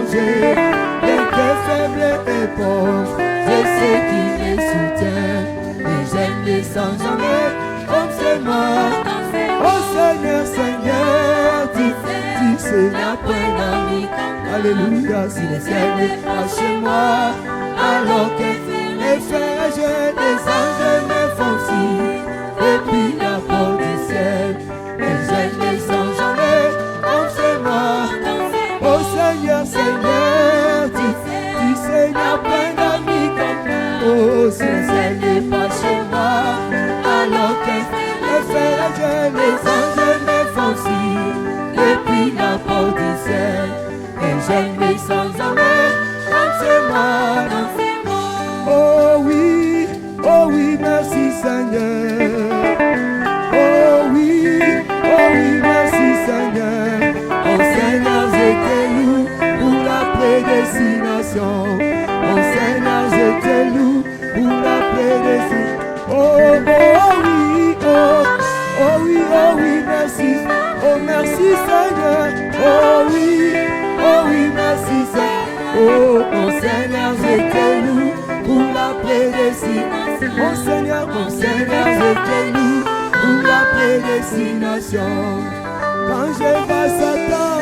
manger, les cœurs faibles et pauvres, c'est ceux qui les soutiennent. Et j'aime les sans jamais, comme c'est moi. Oh Seigneur, Seigneur, tu sais la point d'amis. Alléluia, si le ciel n'est pas chez moi, alors que les frères, les anges me font signe depuis la porte du ciel. Et j'aime les sans jamais, comme c'est moi. Oh Seigneur, Seigneur, tu sais la point d'amis comme moi. Oh, si le ciel n'est pas chez moi, alors que les frères, les anges me font signe depuis la porte du ciel. Et j'aime les sans jamais, comme c'est moi. Oh oui, merci Seigneur. Oh oui, merci Seigneur. Oh Seigneur, je te loue pour la prédestination. Oh Seigneur, je te loue pour la prédestination. Oh oui, merci. Oh merci Seigneur. Oh oui, merci Seigneur. Oh Seigneur, je te loue pour la prédestination. Mon Seigneur, je te loue pour la prédestination. Quand je vois Satan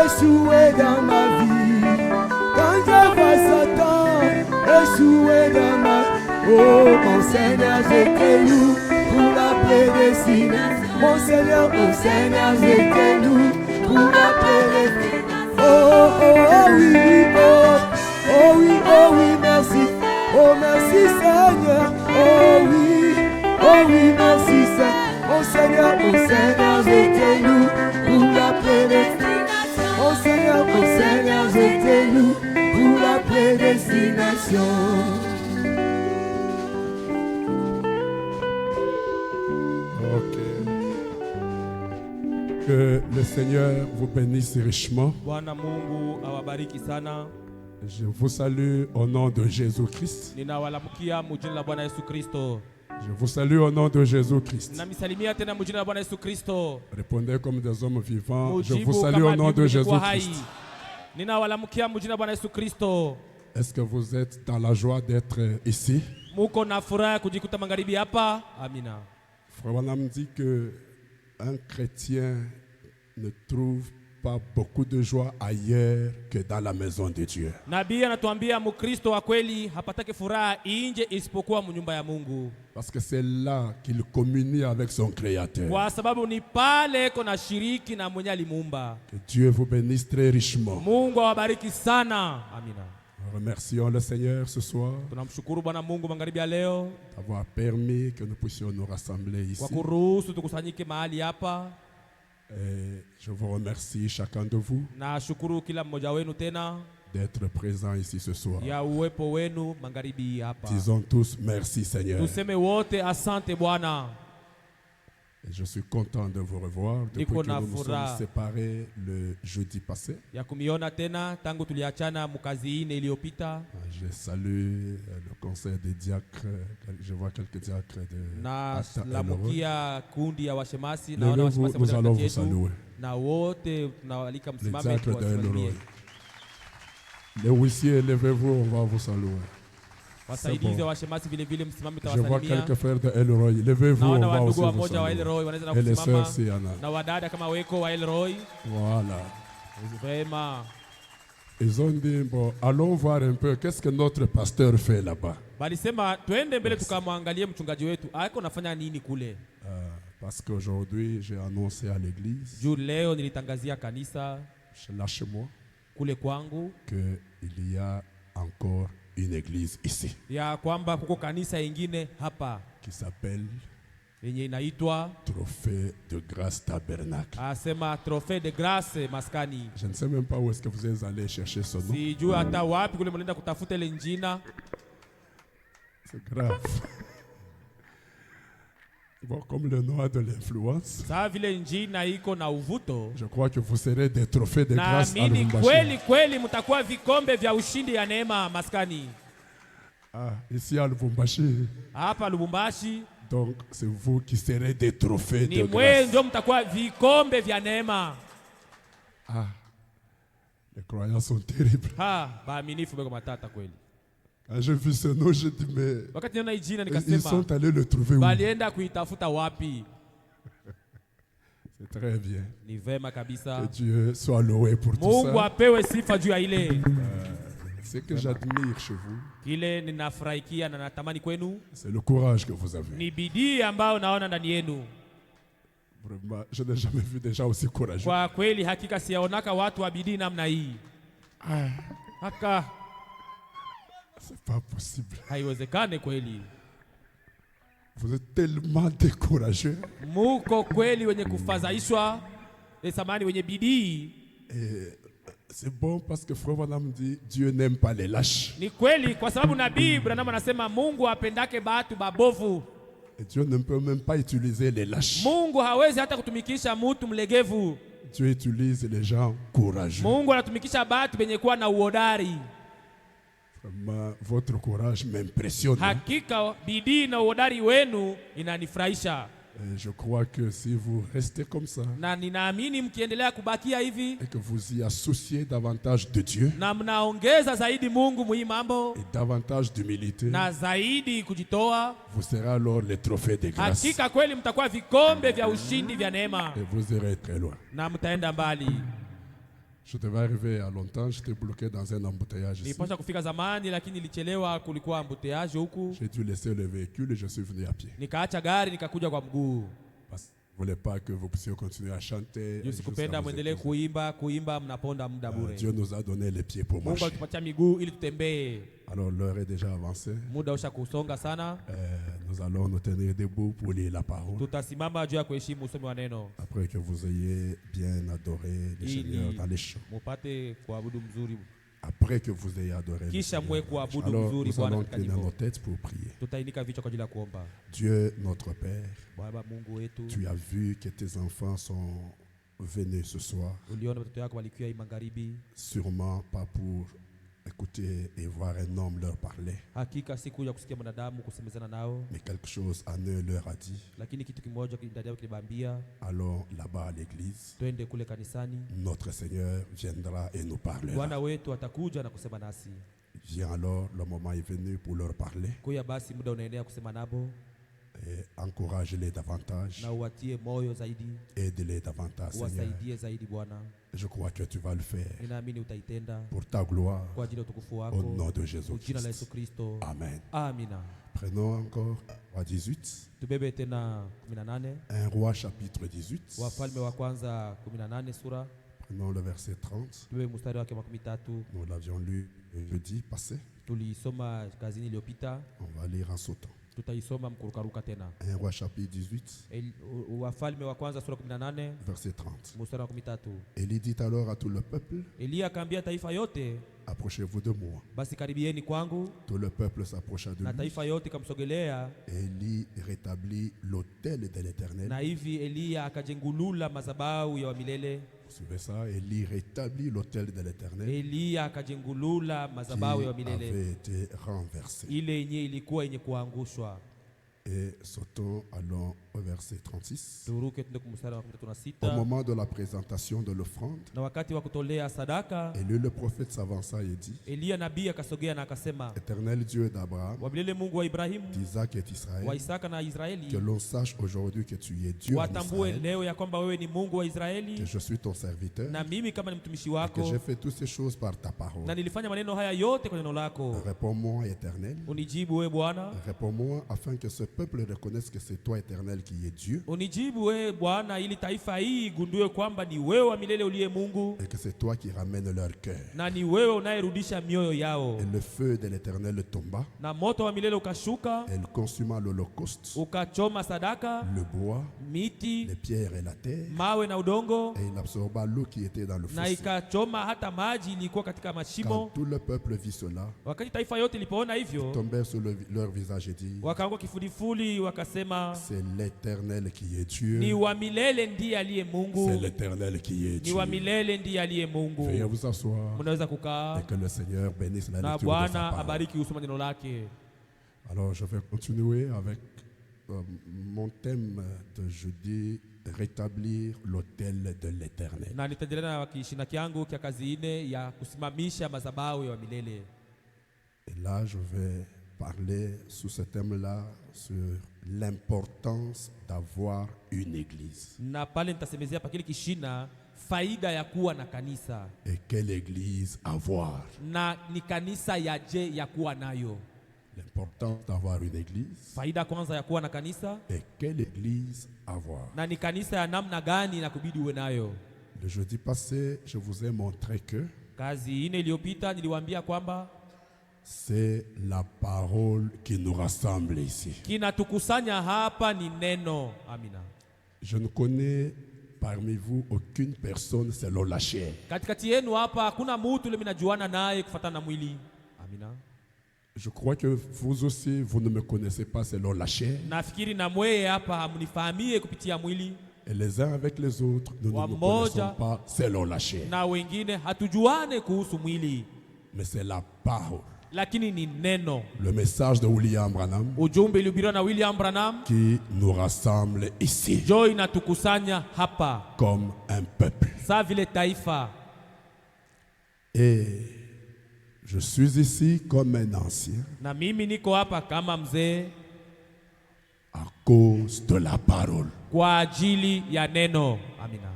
échouer dans ma vie, quand je vois Satan échouer dans ma vie, oh mon Seigneur, je te loue pour la prédestination. Mon Seigneur, je te loue pour la prédestination. Oh oui, merci. Oh merci Seigneur. Oh oui, merci Seigneur. Oh Seigneur, je te loue pour la prédestination. Oh Seigneur, je te loue pour la prédestination. Que le Seigneur vous bénisse richement. Bwana Mungu awabariki sana. Je vous salue au nom de Jésus-Christ. Ninawalamukia mujina la Bwana Yesu Kristo. Je vous salue au nom de Jésus-Christ. Namisalimia tena mujina la Bwana Yesu Kristo. Répondez comme des hommes vivants. Je vous salue au nom de Jésus-Christ. Ninawalamukia mujina la Bwana Yesu Kristo. Est-ce que vous êtes dans la joie d'être ici? Muko na furaha kujikuta magharibi hapa? Amina. Frère Branham dit que un chrétien ne trouve pas beaucoup de joie ailleurs que dans la maison de Dieu. Nabii anatuambia Mkristo wa kweli hapataki furaha nje isipokuwa mnyumba ya Mungu. Parce que c'est là qu'il communie avec son Créateur. Kwa sababu ni pale kuna shiriki na mwenye alimuumba. Que Dieu vous bénisse très richement. Mungu awabariki sana. Amina. Remercions le Seigneur ce soir tunamshukuru Bwana Mungu magharibi ya leo d'avoir permis que nous puissions nous rassembler ici. Kwa kuruhusu tukusanyike mahali hapa. Et je vous remercie chacun de vous na shukuru kila mmoja wenu tena d'être présent ici ce soir. Ya uwepo wenu magharibi hapa. Disons tous merci Seigneur. Tuseme wote asante Bwana. Et je suis content de vous revoir depuis que nous nous sommes séparés le jeudi passé. Ya kumiona tena tangu tuliachana mkazi ine iliyopita. Je salue le conseil des diacres. Je vois quelques diacres de na lamukia kundi ya washemasi na wana washemasi nous allons vous saluer. Na wote tunawalika msimame kwa saluer. Les huissiers, levez-vous, on va vous saluer. Wasaidizi wa shemasi vile vile msimame Je tawasalimia. vois quelques frères de Elroy. Levez-vous, on va aussi vous saluer. Et les sœurs Siana. Na wadada kama weko wa Elroy. Voilà. Vraiment. Ils ont dit, bon, allons voir un peu qu'est-ce que notre pasteur fait là-bas. Balisema tuende mbele tukamwangalie mchungaji wetu ako nafanya nini kule. Parce qu'aujourd'hui j'ai annoncé à l'église. Juu leo nilitangazia kanisa là chez moi kule kwangu que il y a encore une église ici. Ya kwamba kuko kanisa ingine hapa qui s'appelle yenye inaitwa Trophée de Grâce Tabernacle. Asema Trophée de Grâce maskani. Je ne sais même pas où est-ce que vous êtes allé chercher ce nom. Sijui hata wapi kule mnaenda kutafuta ile njina. C'est grave. Bon, comme le nom a de l'influence, je crois que vous serez des trophées de grâce à Lubumbashi. Ah, ici à Lubumbashi. Donc, c'est vous qui serez des trophées de grâce. Ah, Les croyants sont terribles. Baaminifu beko matata kweli. Quand j'ai vu ce nom, j'ai dit, mais Wakati niona hii jina ils nikasema sont allés le trouver où? balienda kuitafuta wapi? C'est très bien. Ni vema kabisa. Que Dieu soit loué pour tout Mungu ça. apewe sifa juu ya ile. Ce que j'admire chez vous, Kile ninafurahikia na natamani kwenu c'est le courage que vous avez. ni bidii ambayo naona ndani yenu. Vraiment, je n'ai jamais vu des gens aussi courageux. Kwa kweli hakika siyaonaka watu wa bidii namna hii. Haka C'est pas possible. haiwezekane kweli. Vous êtes tellement décourageux. Muko kweli wenye kufadhaishwa, samani wenye bidii. Et c'est bon parce que Frère Branham dit Dieu n'aime pas les lâches. Ni kweli kwa sababu nabii Branham anasema Mungu apendake batu babovu. Et Dieu ne peut même pas utiliser les lâches. Mungu hawezi hata kutumikisha mtu mlegevu. Dieu utilise les gens courageux. Mungu anatumikisha batu benye kuwa na uhodari. Vraiment, votre courage m'impressionne. Hakika bidii na uhodari wenu inanifurahisha. Et je crois que si vous restez comme ça Na ninaamini mkiendelea kubakia hivi et que vous y associez davantage de Dieu na mnaongeza zaidi Mungu muhimu mambo et davantage d'humilité, na zaidi kujitoa, vous serez alors les trophées de grâce hakika kweli mtakuwa vikombe vya ushindi vya neema et vous irez très loin. na mtaenda mbali. Je devais arriver à longtemps, j'étais bloqué dans un embouteillage ici. Nilipaswa kufika zamani lakini nilichelewa, kulikuwa ambuteage huku. J'ai dû laisser le véhicule et je suis venu à pied. Nikaacha gari nikakuja kwa mguu. Parce que je ne voulais pas que vous puissiez continuer à chanter. Juu sikupenda mwendelee kuimba mnaponda muda bure. Dieu nous a donné les pieds pour Mungu marcher. alitupatia miguu ili tutembee. Alors l'heure est déjà avancée. Muda usha kusonga sana. Nous allons nous tenir debout pour lire la parole. Tutasimama juu ya kuheshimu usomi wa neno. Après que vous ayez bien adoré le Seigneur dans les chants. Mupate kuabudu mzuri. Après que vous ayez adoré le Kisha mwe kuabudu alors mzuri nous Bwana allons katika tenir nos nyimbo. têtes pour prier. Tutainika vichwa kwa ajili ya kuomba. Dieu notre Père, Baba Mungu wetu, tu as vu que tes enfants sont venus ce soir, uliona watoto wako walikuwa hii magharibi. sûrement pas pour écouter et voir un homme leur parler, Hakika si kuja kusikia mwanadamu kusemezana nao, mais quelque chose en eux leur a dit. lakini kitu kimoja ndani yao kilibambia, Allons là-bas à l'église, twende kule kanisani. notre Seigneur viendra et nous parlera. Bwana wetu atakuja na kusema nasi. Viens alors, le moment est venu pour leur parler Kuya basi muda unaendelea kusema nabo, et encourage-les davantage, na uwatie moyo zaidi, aide-les davantage, Seigneur. uwasaidie zaidi Bwana. Je crois que tu vas le faire Ninaamini utaitenda pour ta gloire, kwa ajili ya utukufu au wako, nom de Jésus kwa jina la Yesu Christ. Kristo. Amen. Amina. Prenons encore Roi 18, Tubebe tena 18, 1 Roi chapitre 18. Wafalme wa kwanza 18 sura. Prenons le verset 30. Tubebe mstari wake wa 13. Nous l'avions lu le jeudi passé. Tuliisoma kazini iliyopita, On va lire en sautant. tutaisoma mkurukaruka tena. 1 Roi chapitre 18, Wafalme wa kwanza sura 18 verset 30. mstari wa 13. Élie dit alors à tout le peuple, Eliya akaambia taifa yote, approchez-vous de moi. basi karibieni kwangu. Tout le peuple s'approcha de Na lui. taifa yote kamsogelea, Élie rétablit l'autel de l'Éternel. na hivi Eliya akajengulula madhabahu ya milele. Vous suivez ça? Élie rétablit l'autel de l'Éternel Eliya akajengulula madhabahu ya qui milele avait été renversé. ile yenye ilikuwa yenye kuangushwa. Et sautons, allons au verset 36. Turuke tuende kumstari wa Au 36. moment de la présentation de l'offrande, Na wakati wa kutolea sadaka, Élie le prophète s'avança et dit, Eliya nabii akasogea na akasema, Éternel Dieu d'Abraham, wa milele Mungu wa Ibrahimu, d'Isaac et wa d'Israël, Isaka na que Israeli, l'on sache aujourd'hui que tu es Dieu en watambue Israël, leo ya kwamba wewe ni Mungu wa que Israeli je suis ton serviteur, na mimi kama ni mtumishi et que wako, j'ai fait toutes ces choses par ta parole. na nilifanya maneno haya yote kwa neno lako. Réponds-moi, Éternel. Unijibu wewe Bwana, Réponds-moi afin que ce peuple reconnaisse que c'est toi, Éternel, qui es Dieu, unijibu wewe Bwana, ili taifa hii igundue kwamba ni wewe wa milele uliye Mungu, et que c'est toi qui ramènes leur cœur. na ni wewe unayerudisha mioyo yao. Et le feu de l'Éternel tomba, Na moto wa milele ukashuka elle consuma l'holocauste, ukachoma sadaka, le bois, miti, les pierres et la terre, mawe na udongo, et il absorba l'eau qui était dans le na fossé. ikachoma hata maji ilikuwa katika Quand mashimo. tout le peuple vit cela, Wakati taifa yote ilipoona hivyo, tombèrent sur leur visage et dit, wakaanguka kifudifudi, wakasema, c'est l'Éternel qui est ni Dieu, wa milele ndiye aliye c'est Mungu, l'Éternel qui est ni wa Dieu. milele ndiye aliye Mungu. Veuillez vous asseoir Mnaweza kukaa, et que le Seigneur bénisse la na lecture de sa Bwana parole. abariki usoma neno lake. Alors je vais continuer avec mon thème de jeudi rétablir l'autel de l'Éternel. Na nitaendelea na kishina kyangu kia kazi ine ya kusimamisha madhabahu ya milele. Et là, je vais parler sous ce thème-là sur l'importance d'avoir une église. Na pale nitasemezea pa kile kishina faida ya kuwa na kanisa. Et quelle église avoir? Na ni kanisa ya je ya kuwa nayo. L'importance d'avoir une église. Faida kwanza ya kuwa na kanisa. Et quelle église avoir? Na ni kanisa ya namna gani na kubidi uwe nayo. Le jeudi passé, je vous ai montré que kazi ine iliyopita niliwaambia kwamba c'est la parole qui nous rassemble ici. Kinatukusanya hapa ni neno. Amina. Je ne connais parmi vous aucune personne selon la chair. Katikati yenu hapa hakuna mtu yule mnajuana naye kufuatana na mwili. Amina. Je crois que vous aussi, vous ne me connaissez pas selon la chair. Nafikiri na mweye hapa hamnifahamie kupitia mwili. Et les uns avec les autres, nous ne nous connaissons pas selon la chair. Na wengine hatujuane kuhusu mwili. Mais c'est la parole. Lakini ni neno. Le message de William Branham. Ujumbe ulihubiriwa na William Branham. Qui nous rassemble ici. Jo inatukusanya hapa. Comme un peuple. Sa vile taifa. Et je suis ici comme un ancien. Na mimi niko hapa kama mzee. À cause de la parole. Kwa ajili ya neno. Amina.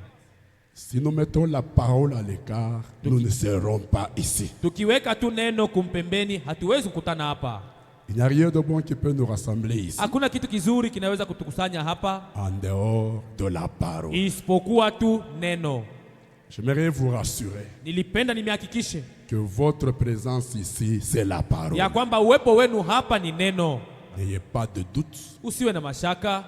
Si nous mettons la parole à l'écart, nous ne serons pas ici. Tukiweka tu neno kumpembeni, hatuwezi kukutana hapa. Il n'y a rien de bon qui peut nous rassembler ici. Hakuna kitu kizuri kinaweza kutukusanya hapa. En dehors de la parole. Isipokuwa tu neno. J'aimerais vous rassurer. Nilipenda nimehakikishe que votre présence ici, c'est la parole. Ya kwamba uwepo wenu hapa ni neno. N'ayez pas de doute. Usiwe na mashaka.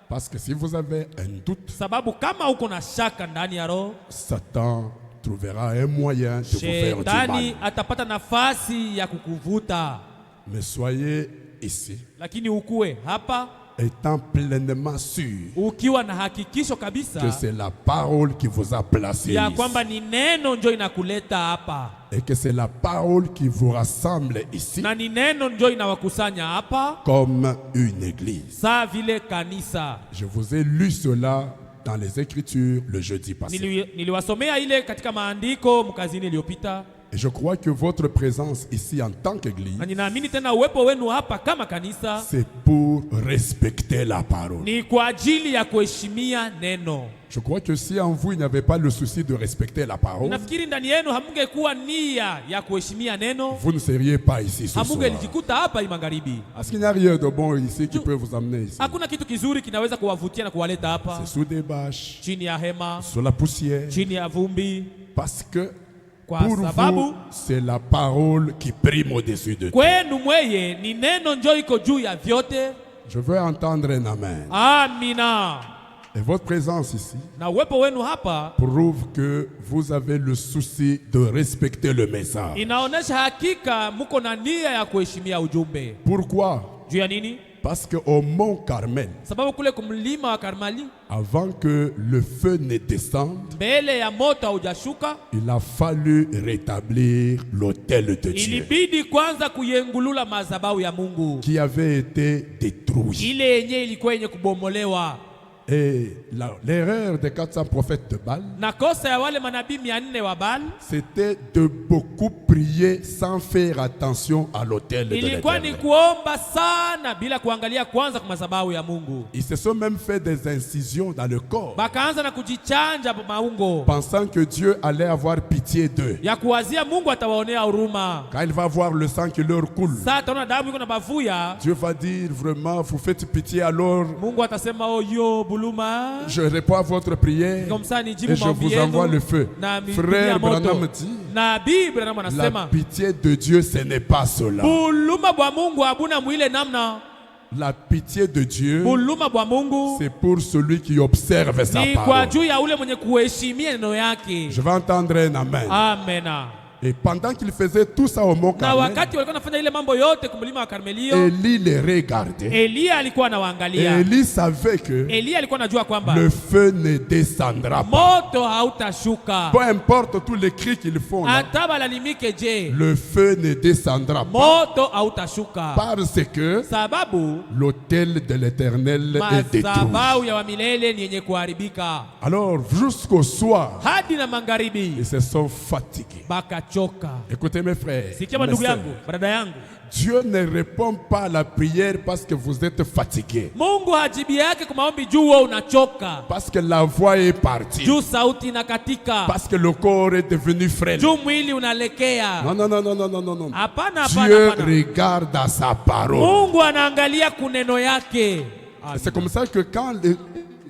Parce que si vous avez un doute, sababu kama uko na shaka ndani ya roho, Satan trouvera un moyen de vous faire du mal. Shetani atapata nafasi ya kukuvuta. Mais soyez ici. Lakini ukue hapa étant pleinement sûr ukiwa na hakikisho kabisa que c'est la parole qui vous a placé ya ici. kwamba ni neno ndio inakuleta hapa. Et que c'est la parole qui vous rassemble ici. Na ni neno ndio inawakusanya hapa comme une église. Sa vile kanisa. Je vous ai lu cela dans les Écritures le jeudi passé. Niliwasomea ile katika maandiko mkazini iliyopita. Et je crois que votre présence ici en tant qu'église, c'est pour respecter la parole. Je crois que si en vous il n'y avait pas le souci de respecter la parole, vous ne seriez pas ici ce soir. Parce qu'il n'y a rien de bon ici qui peut vous amener ici. C'est sous des bâches, sous la poussière, parce que pour vous, c'est la parole qui prime au-dessus de tout. Je veux entendre un amen. Amina. Et votre présence ici prouve que vous avez le souci de respecter le message. Pourquoi? Parce qu'au mont Carmel, avant que le feu ne descende, il a fallu rétablir l'autel de Dieu qui avait été détruit. Et l'erreur des 400 prophètes de Baal, c'était de beaucoup prier sans faire attention à l'autel de l'Éternel. Ils se sont même fait des incisions dans le corps, pensant que Dieu allait avoir pitié d'eux. Quand il va voir le sang qui leur coule, Dieu va dire vraiment, vous faites pitié alors. Je réponds à votre prière et je vous envoie le feu. Frère Branham dit, la pitié de Dieu, ce n'est pas cela. La pitié de Dieu, c'est pour celui qui observe sa parole. Je vais entendre un amen. Amen. Et pendant qu'il faisait tout ça au mont Na Carmel, wakati walikuwa wanafanya ile mambo yote kumlima wa Karmelio, Élie les regardait. Elia alikuwa Et anawaangalia. Élie savait que Elia alikuwa anajua kwamba le feu ne descendra pas. moto hautashuka. Peu importe tous les cris qu'ils font, là, Hata balalimike je, le feu ne descendra pas. moto hautashuka. Parce que Sababu l'autel de l'Éternel est détruit. madhabahu ya milele ni yenye kuharibika. Alors jusqu'au soir, Hadi na magharibi ils se sont fatigués. bakachoka. Écoutez mes frères, Sikia mes ndugu sœurs, yangu, brada yangu, Dieu ne répond pas à la prière parce que vous êtes fatigués, Mungu hajibi yake kwa maombi juu wewe unachoka, parce que la voix est partie, juu sauti inakatika, parce que le corps est devenu frêle. juu mwili unalekea. Non, non, non, non, non, non, non, non. Hapana, hapana, Dieu hapana. regarde à sa parole. Mungu anaangalia kuneno yake. Et c'est comme ça que quand il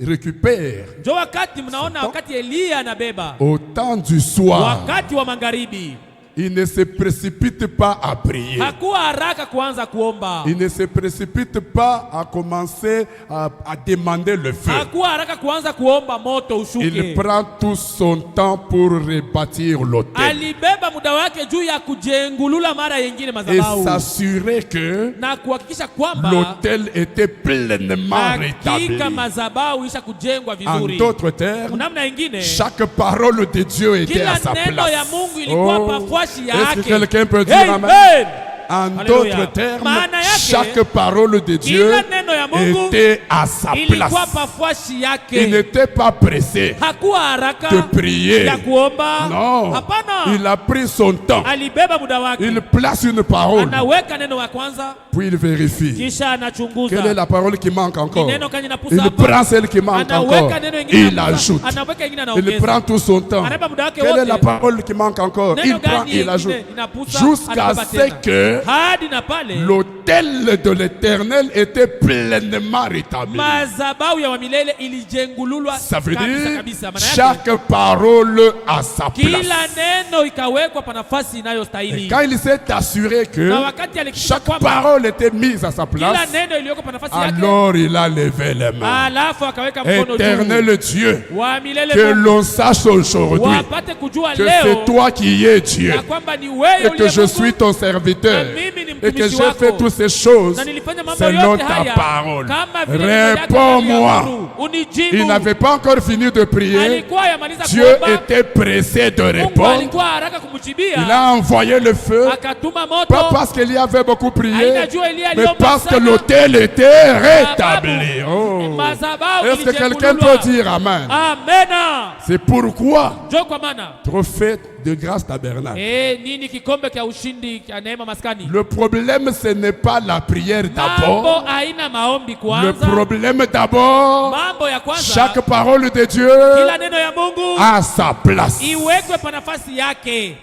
récupère Jo, wakati mnaona, wakati Elia anabeba, au temps du soir, wakati wa magharibi, il ne se précipite pas à prier. hakuwa haraka kuanza kuomba, Il ne se précipite pas à commencer à demander le feu. hakuwa haraka kuanza kuomba moto Il ushuke. prend tout son temps pour rebâtir l'autel Alibeba muda wake juu ya kujengulula mara yengine et madhabahu s'assurer que na kuhakikisha kwamba l'autel était pleinement rétabli. hakika madhabahu isha kujengwa En vizuri. d'autres termes, Namna ingine, chaque parole de Dieu était kila à sa neno ya place. Mungu ilikuwa pafuashi est-ce que yake. quelqu'un peut dire amen? Amen. En Alléluia. d'autres termes, Maana yake, chaque parole de Dieu kila neno ya Mungu était à sa ilikuwa place. pafuashi Il yake. n'était pas pressé Hakuwa haraka de prier. ya kuomba. Non, Hapana. il a pris son temps. Alibeba muda wake. Il place une parole, Anaweka neno wa kwanza, puis il vérifie. kisha anachunguza. Quelle est la parole qui manque encore? Neno kani napusa Il hapa. prend celle qui manque encore. Anaweka neno ingine Il napusa. ajoute. Anaweka ingine Il anaongeza. prend tout son temps. Anabeba muda wake Quelle est wote. la parole qui manque encore? Neno Il prend, gani il ingine ajoute. inapusa, Jusqu'à anabeba ce tena. que Hadi na pale l'autel de l'Éternel était pleinement rétabli. madhabahu ya wamilele ilijengululwa Ça veut kabisa dire kabisa. Maana yake, chaque parole à sa kila place. neno ikawekwa pa nafasi Et inayostahili. quand il s'est assuré que Na wakati alikisha chaque kwamba parole était mise à sa kila place, neno iliwekwa pa nafasi yake, alors il a levé les mains. alafu akaweka mkono juu. Éternel Dieu, Wa milele que Mungu, l'on sache aujourd'hui wapate kujua que leo c'est toi qui es Dieu ya kwamba ni wewe et que uliye je Mungu, suis ton serviteur na mimi ni et que mtumishi j'ai wako. fait toutes ces choses Na nilifanya mambo selon yote ta haya parole. kama vile neno yako Réponds-moi. yaliamuru. Unijibu. Il n'avait pas encore fini de prier. Alikuwa yamaliza Dieu kuomba, était pressé de Mungu répondre. alikuwa haraka kumjibia. Il a envoyé le feu, Akatuma pas moto. parce qu'il y avait beaucoup prié, Hainajua Elia mais aliomba parce que sana. l'autel était rétabli. Sababu, Oh. madhabahu Est-ce que quelqu'un ilijengululwa. peut dire Amen? Amena. C'est pourquoi Jo kwa maana trophée de grâce tabernacle. nini kikombe cha ushindi cha neema maskani. Le problème, ce n'est pas la prière d'abord. Mambo haina maombi Le kwanza. problème d'abord, Mambo ya kwanza, chaque parole de Dieu kila neno ya Mungu a sa place. iwekwe pa nafasi yake.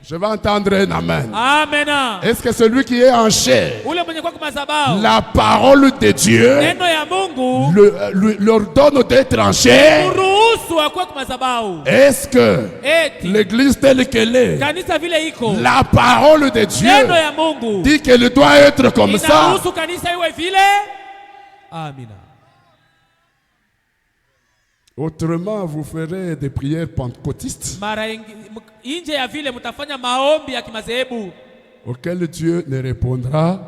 Je vais entendre un amen. Amena. Est-ce que celui qui est en chair, Ule mwenye kwa madhabahu, la parole de Dieu neno ya Mungu leur donne d'être en chair? uruhusu akwe kwa madhabahu. Est-ce que Eti l'église telle qu'elle est, kanisa vile iko, la parole de Dieu neno ya Mungu dit qu'elle doit être comme ça? inaruhusu kanisa iwe vile? Amina. Autrement, vous ferez des prières pentecôtistes Mara nje ya vile mtafanya maombi ya kimadhehebu auxquelles Dieu ne répondra.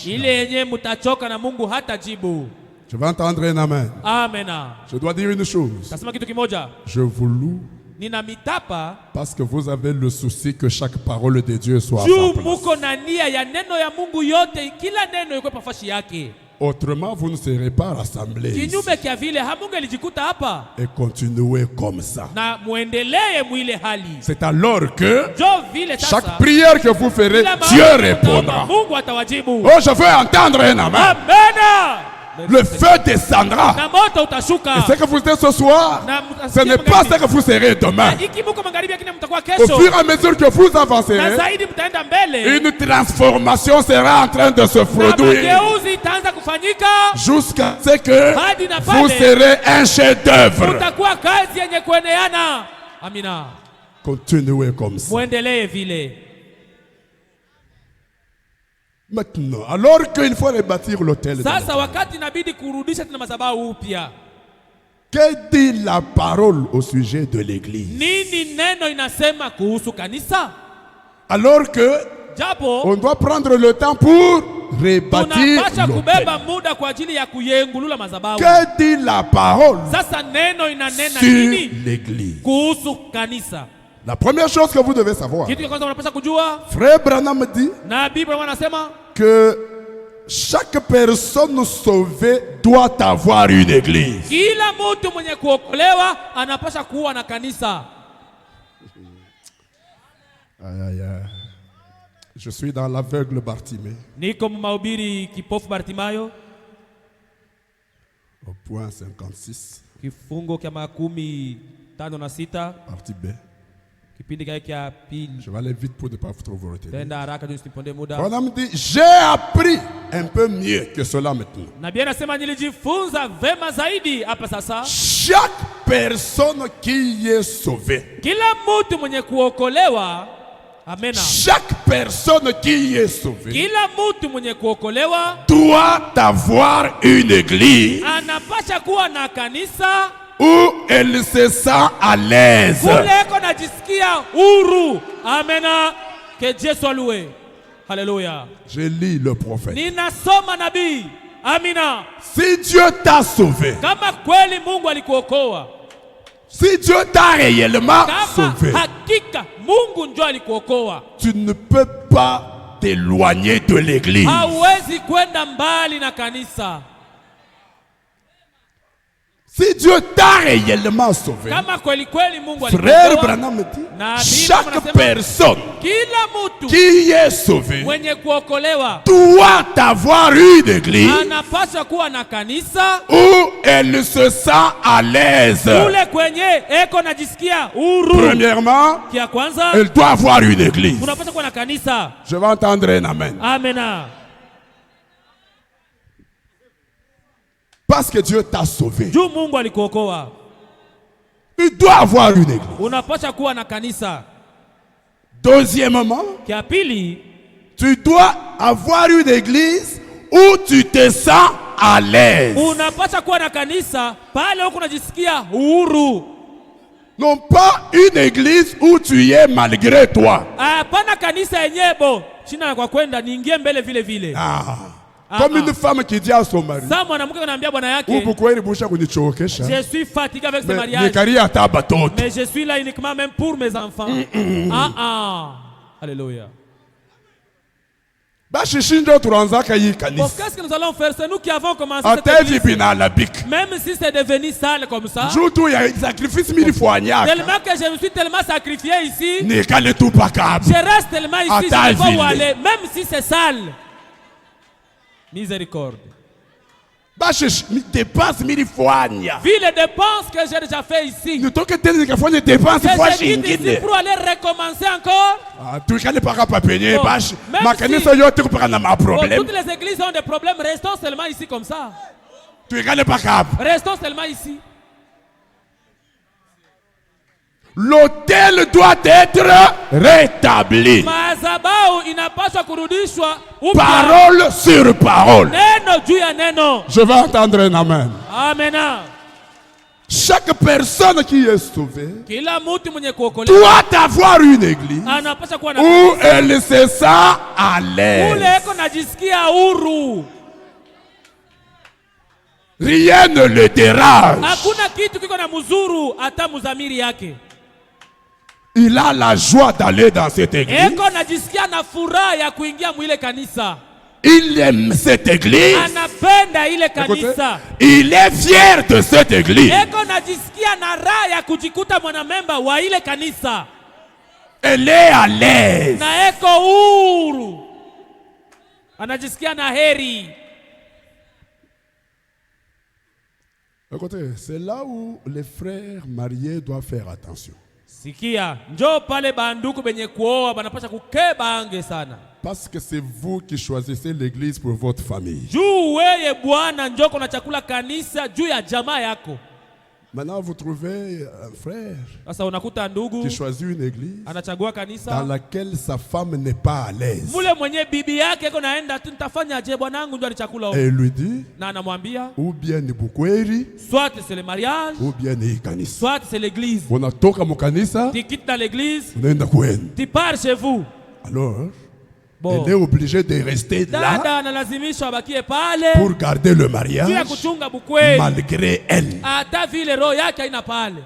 ile yenye mtachoka na Mungu hata jibu. Je vais entendre un amen. Amena. Je dois dire une chose. Tasema kitu kimoja, Je vous loue nina mitapa parce que vous avez le souci que chaque parole de Dieu soit à juu sa place. muko na nia ya neno ya Mungu yote, kila neno iko pafashi yake. Autrement, vous ne serez pas rassemblés ici. Kinyume kia vile hamungelijikuta hapa Et continuez comme ça. na muendelee mwile hali. C'est alors que Jo vile sasa, chaque prière que vous ferez, kila Dieu maombi répondra. mtaomba, Mungu atawajibu. Oh, je veux entendre un amen. Amena. Le feu descendra. Na moto Et utashuka. ce que vous êtes ce soir, ce n'est pas ce que vous serez demain. Iki muko magharibi lakini mtakuwa Au kesho. fur et à mesure que vous Na avancerez, zaidi mtaenda mbele. une transformation sera en train de se Na produire mageuzi itaanza kufanyika jusqu'à ce que hadi na vous pale serez un chef-d'œuvre. utakuwa kazi yenye kueneana. Amina. Continuez comme ça. Muendelee vile. Maintenant, alors qu'il faut rebâtir l'autel de Sasa l'Éternel, wakati inabidi kurudisha tena madhabahu upya. que dit la parole au sujet de l'église? Nini neno inasema kuhusu kanisa? Alors que japo on doit prendre le temps pour rebâtir tunapasha l'autel. kubeba muda kwa ajili ya kuyengulula madhabahu. Que dit la parole Sasa neno inanena sur nini l'église? kuhusu kanisa? La première chose que vous devez savoir, Kitu cha kwanza unapaswa kujua, Frère Branham dit na Biblia wanasema que chaque personne sauvée doit avoir une église. kila mtu mwenye kuokolewa anapasha kuwa na kanisa. Aïe, aïe, aïe. Je suis dans l'aveugle Bartimée, Niko mahubiri kipofu Bartimayo, au point 56, kifungo kya 56, partie B. kipindi kile kya pili. Je vais aller vite pour ne pas trop vous retenir. Tenda haraka ndio nisiponde muda. Branham dit, j'ai appris un peu mieux que cela maintenant. Na Biblia inasema nilijifunza vema zaidi hapa sasa. Chaque personne qui est sauvée, Kila mtu mwenye kuokolewa, amena. chaque personne qui est sauvée Kila mtu mwenye kuokolewa doit avoir une église anapasha kuwa na kanisa où elle se sent à l'aise. kule eko najisikia huru. Amena. Que Dieu soit loué. Haleluya. Je lis le prophète. Ninasoma nabii. Amina. Si Dieu t'a sauvé, Kama kweli Mungu alikuokoa, si Dieu t'a réellement kama sauvé, hakika Mungu ndio alikuokoa, tu ne peux pas t'éloigner de l'église. hauwezi kwenda mbali na kanisa. Si Dieu t'a réellement sauvé, Kama kweli kweli Mungu Frère alikuokoa, Branham dit, na chaque Biblia inasema, personne kila mtu qui est sauvé mwenye kuokolewa doit avoir une église anapaswa kuwa na kanisa où elle se sent à l'aise. kule kwenye eko najisikia huru. Premièrement, Kia kwanza elle doit avoir une église. unapaswa kuwa na kanisa. Je vais entendre un amen. Amena. Parce que Dieu t'a sauvé. Juu Mungu alikuokoa, Tu dois avoir une église. unapaswa kuwa na kanisa. Deuxièmement, Kia pili, tu dois avoir une église où tu te sens à l'aise. unapaswa kuwa na kanisa pale huko unajisikia uhuru. Non pas une église où tu y es malgré toi. Hapana kanisa yenyewe bo china kwa kwenda niingie mbele vile vile. Comme une femme qui dit à son mari, Sasa mwanamke anaambia bwana yake, pourquoi il bouge kunichokesha? je suis fatigué avec ce Mais mariage, nikari hata batoto. mais je suis là uniquement même pour mes enfants. Alléluia. Bashishi ndio turanzaka hii Bon, kanisa. qu'est-ce que nous allons faire? C'est nous qui avons commencé cette Ata église. vipina la bik. Même si c'est devenu sale comme ça, Jutu ya sacrifice mili fwanyaka. tellement que je me suis tellement sacrifié ici, Nikale tu pakab. je reste tellement ici, je Ata ne peux pas où vile. aller, même si c'est sale. Miséricorde. Bashishi dépense mili fwanya. Vu les dépenses que j'ai déjà fait ici, Nitoke tena nikafanya dépense que fwa je quitte ici shingine. pour aller recommencer encore. Tuikale paka papenye Bon, bashi. même Makanisa yote kupaka na ma Bon, problème. toutes les églises ont des problèmes, restons seulement ici comme ça. Tuikale paka. Restons seulement ici. L'autel doit être rétabli. Madhabahu inapaswa kurudishwa upya. Parole sur parole. Neno juu ya neno. Je vais entendre un amen. Amena. Chaque personne qui est sauvée Kila mtu mwenye kuokolewa doit avoir une église anapaswa kuwa na où elle se sent à kule l'aise. eko najisikia huru. Rien ne le dérange. Hakuna kitu kiko na mzuru hata muzamiri yake. Il a la joie d'aller dans cette église. Eko najisikia na furaha ya kuingia mwile kanisa. Il aime cette église. Anapenda ile Écoutez, kanisa. il est fier de cette église. Eko najisikia na raha ya kujikuta mwanamemba wa ile kanisa. Elle est à l'aise. Na eko huru. Anajisikia na heri. Écoutez, c'est là où les frères mariés doivent faire attention. Sikia, njoo pale banduku benye kuoa banapasha kukebange sana. Parce que c'est vous qui choisissez l'église pour votre famille. Juu weye bwana njoo kuna chakula kanisa juu ya jamaa yako. Maintenant, vous trouvez un frère Sasa unakuta ndugu qui choisit une église anachagua dans kanisa laquelle sa femme n'est pas à l'aise. mule mwenye bibi yake iko naenda tu nitafanya je bwanangu ndio alichakula. Et il lui dit, Na anamwambia ou bien ni bukweri, soit c'est le mariage, ou bien ni kanisa. soit c'est l'église. Unatoka mu kanisa, Tu quittes dans l'église, unaenda kwenu. tu pars chez vous. Alors, Bon. elle est obligée de rester là Dada analazimishwa abakie pale pour garder le juu ya mariage kuchunga bukweli, malgré elle. hata vile roho yake haina pale.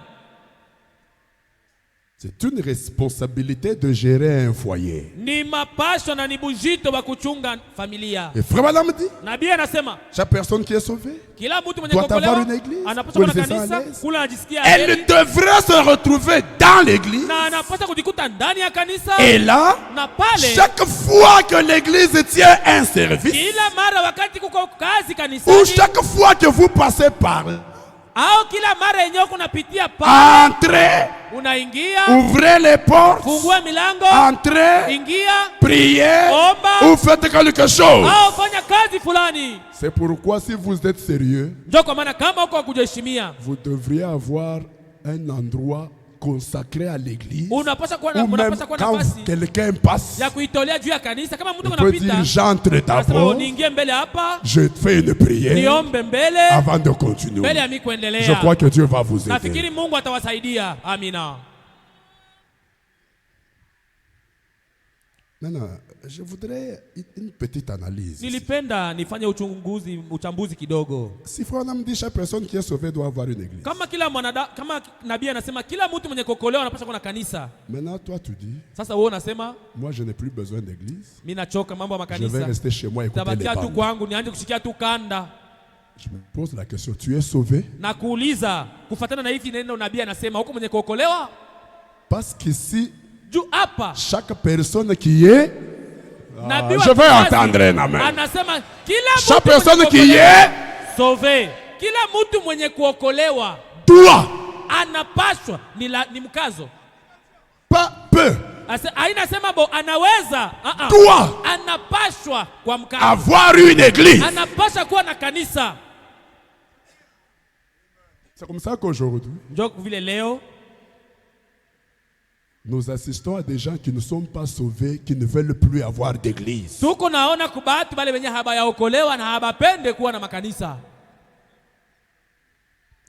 C'est une responsabilité de gérer un foyer. Ni mapasho na ni bujito wa kuchunga familia. Et Frère Madame dit, Nabii anasema chaque personne qui est sauvée kila mtu mwenye doit kuokolewa avoir une église, anapaswa kuwa na où il se sent kanisa, à l'aise. kula anajisikia Elle heri, devrait se retrouver dans l'église. na anapaswa kujikuta ndani ya kanisa. Et là, Na pale chaque fois que l'église tient un service, kila mara wakati kuko kazi ou kanisani, chaque fois que vous passez par là, au kila mara yenyewe kunapitia pale, entrez, unaingia, ouvrez les portes, fungua milango, entrez, ingia, priez, omba, ou faites quelque chose. au fanya kazi fulani. C'est pourquoi si vous êtes sérieux, Ndio kwa maana kama uko kujiheshimia, vous devriez avoir un endroit consacré à l'église. unapaswa kuwa Ou même unapaswa kuwa quand nafasi quelqu'un passe, ya kuitolea juu ya kanisa. Kama mtu il peut dire anapita, j'entre anasema d'abord, niingie mbele hapa, je fais une prière niombe mbele avant de continuer. mbele ya mimi Je kuendelea. crois que Dieu va vous aider. Nafikiri Mungu atawasaidia. Amina. Maintenant, je voudrais une petite analyse. Nilipenda nifanye uchambuzi kidogo. Si Frère Nam dit chaque personne qui est sauvée doit avoir une église. Kama kila mwanadamu, kama nabii anasema kila mtu mwenye kuokolewa anapaswa kuwa na kanisa. Maintenant, toi tu dis, Sasa wewe unasema moi je n'ai plus besoin d'église. mimi nachoka mambo ya Je vais makanisa, rester chez moi et écouter les tabakia tu bandes. kwangu nianze kushikia tu kanda. Je me pose la question, tu es sauvé? Na kuuliza kufuatana na hivi neno nabii anasema huko mwenye kuokolewa, Parce qu'ici, juu hapa chaque personne qui est, nabii je vais entendre un amen. anasema kila Chaque mtu personne mwenye qui kuokolewa, est sauvé, kila mtu mwenye kuokolewa doit, anapaswa ni mkazo. pas peut, Hainasema bo anaweza, doit anapaswa kwa mkazo, avoir une église. anapaswa kuwa na kanisa. C'est comme ça qu'aujourd'hui, Ndio vile leo nous assistons à des gens qui ne sont pas sauvés, qui ne veulent plus avoir d'église. tuko naona kubahati bale wenye habayaokolewa na habapende kuwa na makanisa.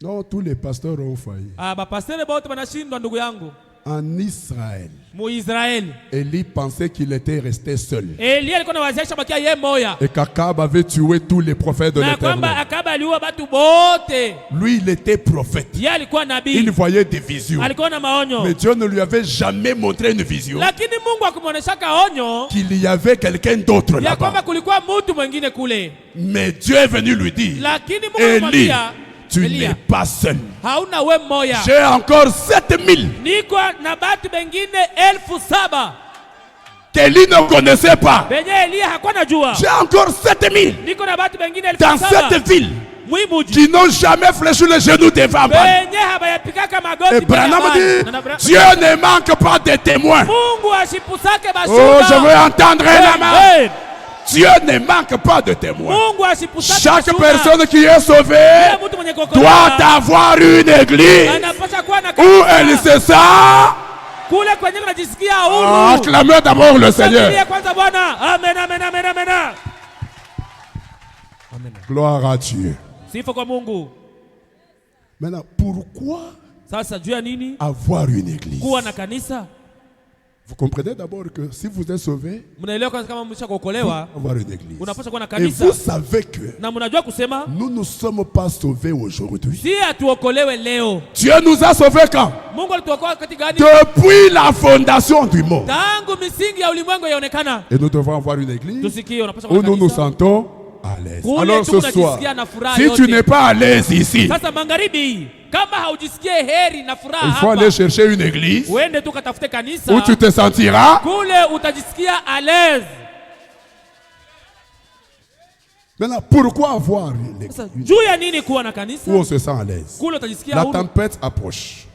Non, tous les pasteurs ont failli. Bapastere bote banashindwa ndugu yangu. En Israël, Muisraeli Élie pensait qu'il était resté seul. Elia alikuwa anawaziaisha bakia yeye moya, Et qu'Akab avait tué tous les prophètes de na kwamba l'Éternel. Akaba aliua batu bote. Lui, il était prophète. Yeye alikuwa Il nabii, voyait des visions. alikuwa na maonyo, Mais Dieu ne lui avait jamais montré une vision lakini Mungu akumwoneshaka onyo qu'il y avait quelqu'un d'autre ya kwamba là-bas. kulikuwa mtu mwingine kule, Mais Dieu est venu lui dire, lakini Mungu Élie, akamwambia tu n'es Elia, pas seul. hauna we moya, J'ai encore 7000 niko na batu bengine 7,000 qu'Élie ne connaissait pas. benye Elia hakuwa najua. J'ai encore 7000 Niko na batu bengine dans 7,000 cette ville mwimuji qui n'ont jamais fléchi le genou devant Baal. benye habayapikaka Et magoti mbele ya Branham Bwana. Na dit, Dieu ne manque pas de témoins. Mungu ashipusake Oh, bashuhuda. je veux entendre un amen. Amen. Dieu ne manque pas de témoins. Mungu ashipusake Chaque bashuhuda. personne qui est sauvée Kila mtu mwenye kuokolewa doit avoir une église anapaswa kuwa na où elle kanisa. se sent. Kule kwenye kunajisikia huru. Acclamez d'abord le Seigneur. Shangilia kwanza Bwana. Amen, amen, amen, amen. Amen. Gloire à Dieu. Sifa kwa Mungu. Maintenant, pourquoi Sasa juu ya nini avoir une église? kuwa na kanisa? Vous comprenez d'abord que si vous êtes sauvé, Mnaelewa kwanza kama msha kuokolewa avoir une église. unapaswa kuwa na Et kanisa. vous savez que Na mnajua kusema nous ne sommes pas sauvés aujourd'hui. si atuokolewe leo. Dieu nous a sauvés quand? Mungu alituokoa wakati gani? Depuis la fondation du monde. Tangu misingi ya ulimwengu yaonekana. Et nous devons avoir une église Tusikie unapaswa kuwa où na nous nous kanisa. sentons à l'aise. Kule Alors tu ce soir, unajisikia na furaha si yote. tu n'es pas à l'aise ici, Sasa magharibi kama haujisikie heri na furaha il faut hapa, aller chercher une église uende tu katafute kanisa où tu te sentiras. kule utajisikia à l'aise. Maintenant, pourquoi avoir une église Sasa juu ya nini kuwa na kanisa? où on se sent à l'aise? Kule utajisikia La huru. tempête approche.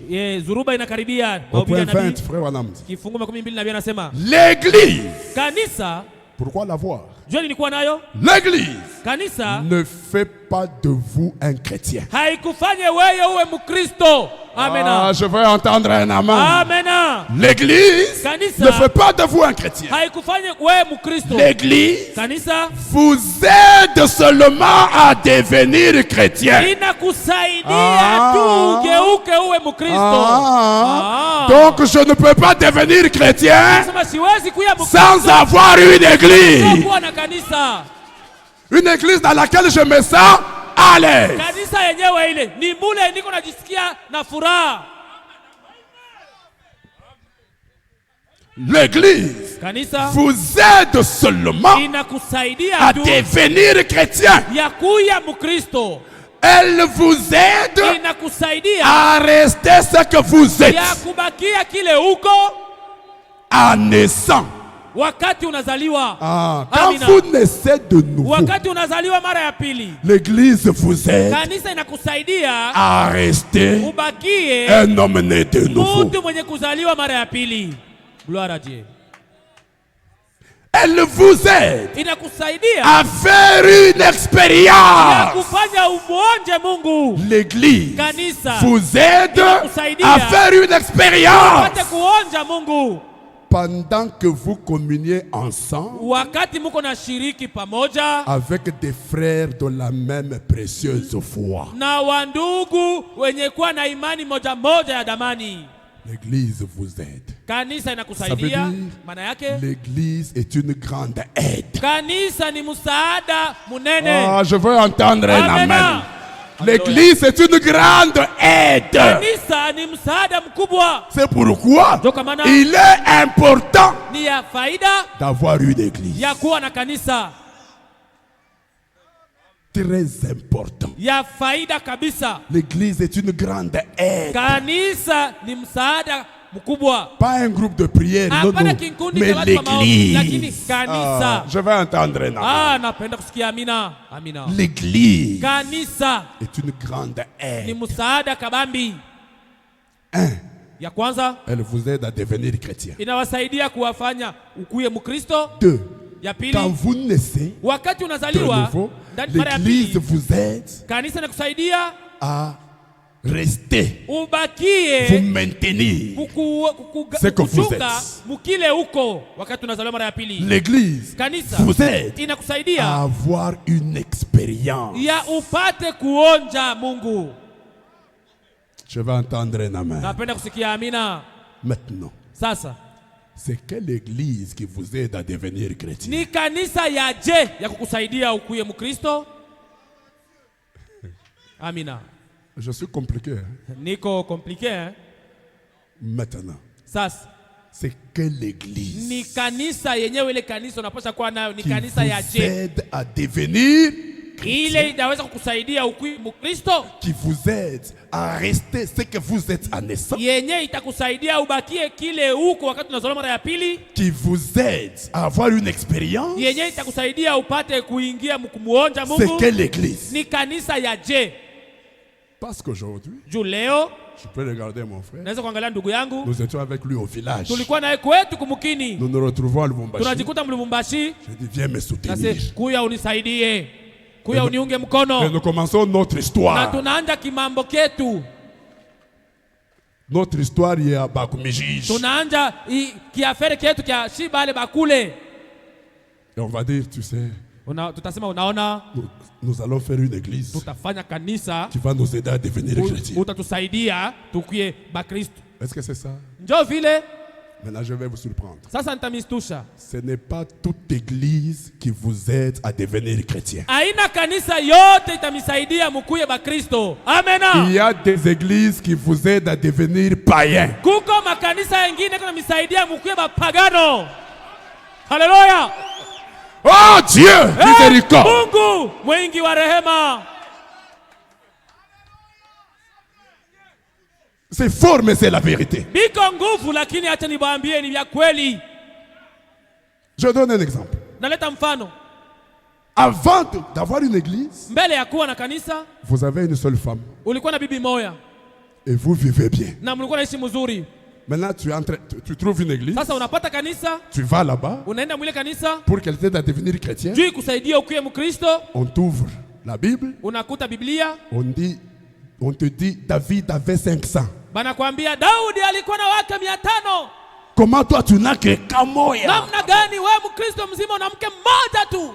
Zuruba inakaribia. Au Mahubiri point ya nabii 20, frère Wanam. kifungu 12 nabii anasema L'église, kanisa pourquoi l'avoir? juu ya nini kuwa nayo? L'église Kanisa ne fait pas de vous un chrétien. haikufanye wewe uwe Mkristo. Amena. Ah, je veux entendre un amen. Amena. L'église Kanisa. ne fait pas de vous un chrétien. Haikufanye wewe Mkristo. L'église Kanisa vous aide seulement à devenir chrétien. inakusaidia tu ugeuke uwe Mkristo. Donc je ne peux pas devenir chrétien Sema siwezi kuwa Mkristo sans avoir une église. kuwa na kanisa. Une église dans laquelle je me sens à l'aise. Kanisa yenyewe ile ni mule niko najisikia na furaha. L'église Kanisa vous aide seulement inakusaidia à tu devenir chrétien. ya kuwa Mkristo. Elle vous aide Inakusaidia à rester ce que vous êtes ya kubakia kile uko en naissant. wakati unazaliwa. Quand Amina. vous naissez de nouveau, Wakati unazaliwa mara ya pili, l'église vous aide kanisa inakusaidia à rester ubakie un homme né de nouveau. mtu mwenye kuzaliwa mara ya pili. Gloire à Dieu. Elle vous aide Inakusaidia à faire une ya expérience. kufanya umuonje Mungu. L'église Kanisa vous aide inakusaidia à faire une expérience. upate kuonja Mungu Pendant que vous communiez ensemble wakati muko na shiriki pamoja avec des frères de la même précieuse foi. na wandugu wenye kuwa na imani moja moja ya damani. L'église vous aide. Kanisa Ça veut inakusaidia. dire Maana yake l'église est une grande aide. kanisa ni msaada munene. Ah, je veux entendre un Amen. amen. L'église est une grande aide. Kanisa ni msaada mkubwa. C'est pourquoi Ndio maana il est important ni ya faida d'avoir une église. ya kuwa na kanisa. Très important. Ya faida kabisa. L'église est une grande aide. Kanisa ni msaada mkubwa. Pas un groupe de prière, non, Hapana non, kikundi mais cha watu wa maombi, lakini l'église. kanisa. Je vais entendre un amen. Napenda kusikia amina. Amina. L'église Kanisa est une grande ni aide. msaada kabambi. Ya kwanza Elle vous aide à devenir chrétien. inawasaidia kuwafanya ukuye Mkristo. 2. Ya pili, Quand vous naissez wakati de unazaliwa nouveau, ndani mara ya l'église pili, vous aide kanisa inakusaidia à rester, vous ubakie maintenir. Ce que vous kuchunga êtes. mukile huko wakati unazaliwa mara ya pili. L'église Kanisa vous aide à inakusaidia avoir une expérience. ya upate kuonja Mungu. Je vais entendre un amen. Napenda kusikia amina. Maintenant, Sasa c'est quelle église qui vous aide à devenir chrétien? ni kanisa ya je ya kukusaidia ukuye Mkristo? Amina. Je suis compliqué. Hein? Niko compliqué hein? Maintenant, Sasa c'est quelle église ni kanisa yenyewe, ile kanisa unapaswa kuwa nayo ni qui kanisa ya vous je aide à devenir ile inaweza kukusaidia ukuye Mkristo, qui vous aide à rester ce que vous êtes en naissant, yenye itakusaidia ubakie kile huko wakati unazaliwa mara ya pili, qui vous aide à avoir une expérience. yenye itakusaidia upate kuingia kumuonja C'est Mungu. quelle église? Ni kanisa ya je. Parce qu'aujourd'hui, Juu leo je peux regarder mon frère. naweza kuangalia ndugu yangu, Nous étions avec lui au village. tulikuwa naye kwetu kumukini, Nous nous retrouvons à Lubumbashi. tunajikuta Mlubumbashi. Je dis, viens me soutenir. Nasi kuya unisaidie, kuya Et uniunge Et mkono, nous commençons notre na histoire. tunaanja kimambo ketu, Notre histoire est à Bakumijij. tunaanja kiafere ketu kia shibale bakule. Et on va dire, tu sais, Tutasema unaona, nous allons faire une église tutafanya kanisa qui va nous aider à devenir chrétiens. utatusaidia tukuye Bakristo. Est-ce que c'est ça? Njo vile Maintenant, je vais vous surprendre. sasa nitamistusha. Ce n'est pas toute église qui vous aide à devenir chrétien. Aina kanisa yote itamisaidia mukuye Bakristo. Amena. Il y a des églises qui vous aident à devenir païens. Kuko makanisa yengine kuna misaidia mukuye bapagano. Haleluya. Oh Dieu, miséricorde. Mungu mwingi wa rehema. C'est fort, mais c'est la vérité. Biko nguvu, lakini acha niwaambie ni vya kweli. Je donne un exemple. Naleta mfano. Avant d'avoir une église, Mbele ya kuwa na kanisa, vous avez une seule femme ulikuwa na bibi moya et vous vivez bien. na mlikuwa naishi mzuri. Maintenant, tu trouves une église, Sasa unapata kanisa, tu vas là-bas unaenda mwile kanisa, pour qu'elle t'aide à devenir chrétien. juu kusaidia ukuye Mkristo, On t'ouvre la Bible, unakuta Biblia on te dit David avait 500. banakwambia Daudi alikuwa na wake 500. Comment toi tu n'as que Kamoya? Namna gani wewe Mkristo mzima una mke mmoja tu?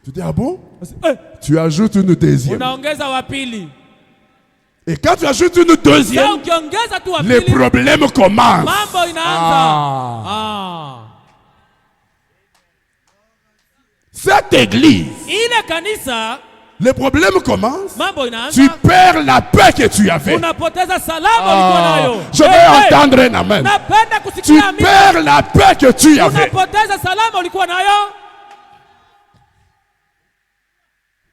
Tu dis ah bon? Tu ajoutes une deuxième. Unaongeza wa pili. Et quand tu ajoutes une deuxième, ukiongeza tu wa pili, les problèmes commencent. Mambo inaanza. Cette église, ile kanisa, les problèmes commencent. Mambo inaanza. Tu perds la paix que tu avais. Unapoteza salama ulikuwa nayo. Je vais entendre un amen. Napenda Tu kusikia amina. perds la paix que tu avais. Unapoteza salama ulikuwa nayo.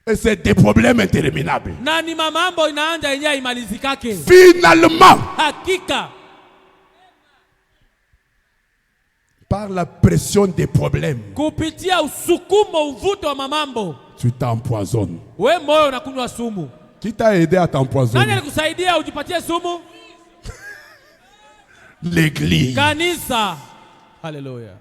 Et c'est des problèmes interminables. Na ni mambo inaanza yenyewe imalizikake. Finalement, hakika, par la pression des problèmes, kupitia usukumo, uvuto wa mamambo, tu t'empoisonnes. We moyo unakunywa sumu. Qui t'a aidé à t'empoisonner? Nani alikusaidia ujipatie sumu? L'église. Kanisa. Hallelujah.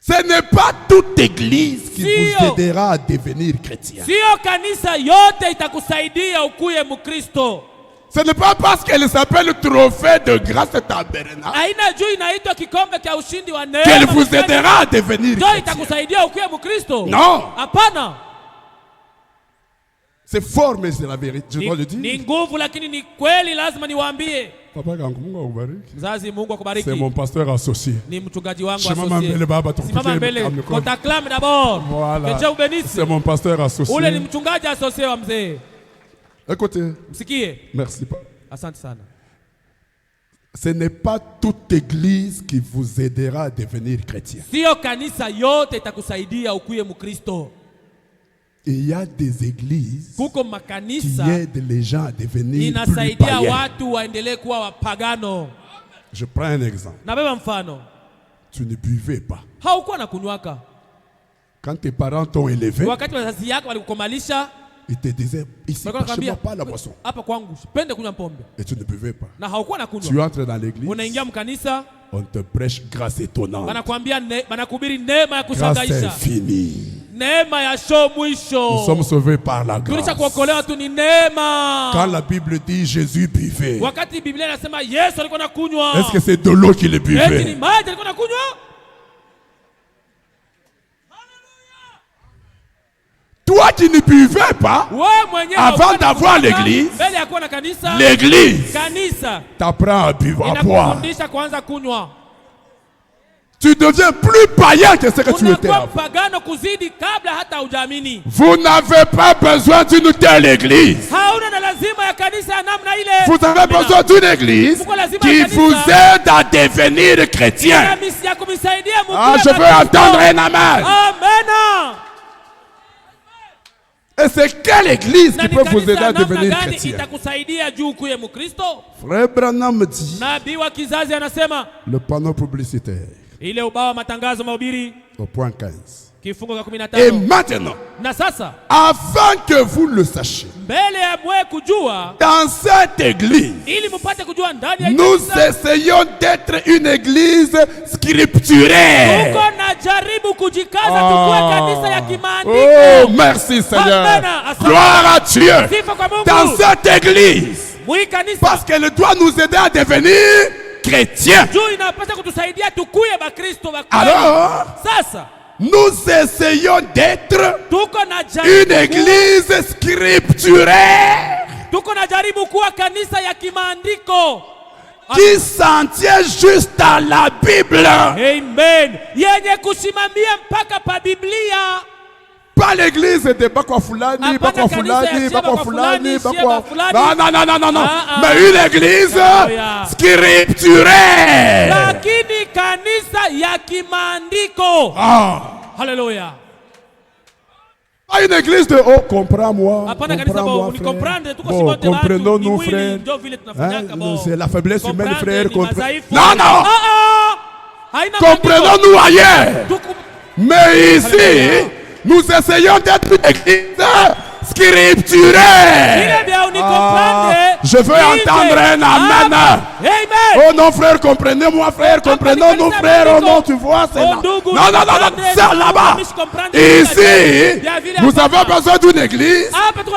Ce n'est pas toute église qui vous aidera à devenir chrétien. Sio kanisa yote itakusaidia ukuye Mkristo. Ce n'est pas parce qu'elle s'appelle trophée de grâce tabernacle Aina juu inaitwa kikombe cha ushindi wa neema qu'elle vous aidera à devenir ndio chrétien. itakusaidia ukuye Mkristo. Non. Hapana. C'est fort mais c'est la vérité. Je dois le dire. Ni nguvu lakini ni kweli, lazima niwaambie. Papa Mungu akubariki. Mzazi, Mungu akubariki. C'est mon pasteur associé. Ni mchungaji wangu Simama mbele baba, Simama mbele. Kotaklame d'abord. Voilà. Ubenizi. C'est mon pasteur associé. Ule ni mchungaji associé wa mzee. Écoutez. Msikie. Merci. Asante sana. Ce n'est pas toute église qui vous aidera à devenir chrétien. Sio kanisa yote itakusaidia ukuye Mkristo. Il y a des églises Kuko qui makanisa aident les gens à devenir plus inasaidia païens. watu waendelee kuwa wapagano. Je prends un exemple. Nabeba mfano. Tu ne buvais pas. Haukuwa na kunywaka. Quand tes parents t'ont élevé, Wakati wazazi yako walikukomalisha, ils te disaient ici, chez-moi pas la boisson. Hapa kwangu sipende kunywa pombe. Et tu ne buvais pas. Na haukuwa na kunywa. Tu entres dans l'église. Unaingia mkanisa, on te prêche grâce étonnante. Banakuambia banakubiri neema ya Grâce kushangaisha. infinie. Neema ya show mwisho. Nous sommes sauvés par la grâce. Tulisha kuokolewa tu ni neema. Quand la Bible dit Jésus buvait, wakati Biblia inasema Yesu alikuwa anakunywa, est-ce que c'est de l'eau qu'il eti ni buvait? maji alikuwa anakunywa? Toi qui ne buvais pas, Wewe mwenyewe avant d'avoir l'église, mbele ya kuwa na kanisa, l'église kanisa t'apprend à boire, à boire. inakufundisha kuanza kunywa. Tu deviens plus païen que ce que tu étais Unakuwa avant. mpagano kuzidi kabla hata hujaamini. Vous n'avez pas besoin d'une telle église. Hauna na lazima ya kanisa ya namna ile. Vous avez besoin d'une église qui vous aide à devenir chrétien. Ah, je veux entendre un amen. Amen. Et c'est quelle église qui peut vous aider à devenir chrétien? Frère Branham dit, le panneau publicitaire, ile ubao matangazo mahubiri au point 15. Kifungo cha 15. Et maintenant, na sasa, afin que vous le sachiez, mbele ya mwe kujua, dans cette église, ili mupate kujua ndani ya nous essayons d'être une église scripturaire. Tuko na jaribu kujikaza tukue kanisa ya kimaandiko. Oh, merci Seigneur. Gloire à Dieu. Dans cette église, parce qu'elle doit nous aider à devenir chrétiens. Alors, nous essayons d'être une église scripturaire qui s'en tient juste à la Bible. Amen. Yenye kusimamia mpaka pa Biblia. Pas l'église de Bakwa Fulani, Bakwa Fulani, Bakwa Fulani, Bakwa... Non. Mais une église scripturaire. Lakini kanisa ya kimaandiko. Hallelujah. Pas une église de oh, comprends-moi. Comprends-moi, frère. Bon, comprenons-nous, frère. Hein? C'est la faiblesse humaine, frère. Non. Comprenons-nous ailleurs. Mais ici, nous essayons d'être une église scripturaire. Je veux entendre un amen. Amen. Oh non, frère, comprenez-moi, frère, comprenons-nous, frère. Oh non, tu vois, c'est là. Non, non, non, non, c'est là-bas. Ici, nous avons besoin d'une église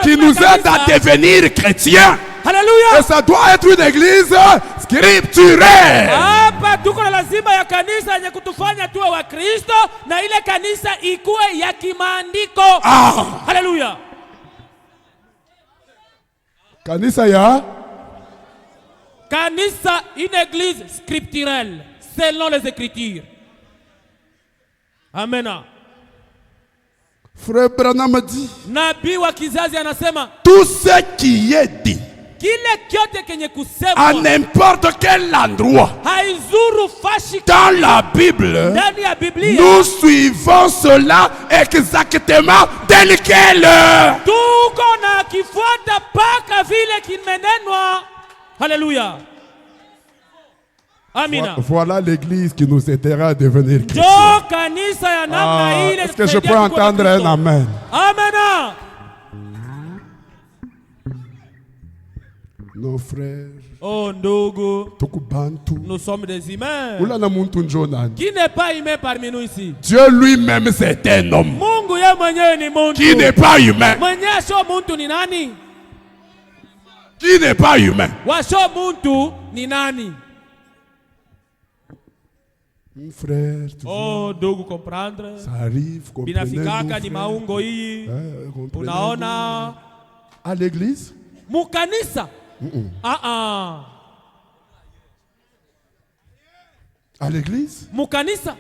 qui nous aide à devenir chrétiens. Hallelujah. Et ça doit être une église scripturelle. Hapa tuko na lazima ya kanisa yenye kutufanya tuwe wa Kristo na ile kanisa ikuwe ya kimaandiko. Hallelujah. Kanisa ya Kanisa, une église scripturelle selon les Écritures. Amen. Frère Branham dit, Nabii wa kizazi anasema tout ce qui est dit kile kyote kenye à kusemwa n'importe quel endroit haizuru fashi dans la Bible, ndani ya Biblia. nous suivons cela exactement tel quel. Tuko na kifuata paka vile kimenenwa. Haleluya. Amina. Voilà l'église qui nous aidera à devenir chrétiens. Jo kanisa ya namna ile. Est-ce que je peux entendre un amen? Amen. Nos frères, Oh ndugu, Tukubantu, nous sommes des humains. Ulana muntu njonani. Qui n'est pas humain parmi nous ici? Dieu lui-même c'est un homme Mungu ye mwenyewe ni muntu. qui n'est pas humain. Mwenyewe sio muntu ni nani? Qui n'est pas humain. Washo muntu ni nani? Frère, Oh ndugu, comprendre. ça arrive, Binafikaka ni maungo hii. Unaona à l'église? mukanisa. À l'église? Mukanisa.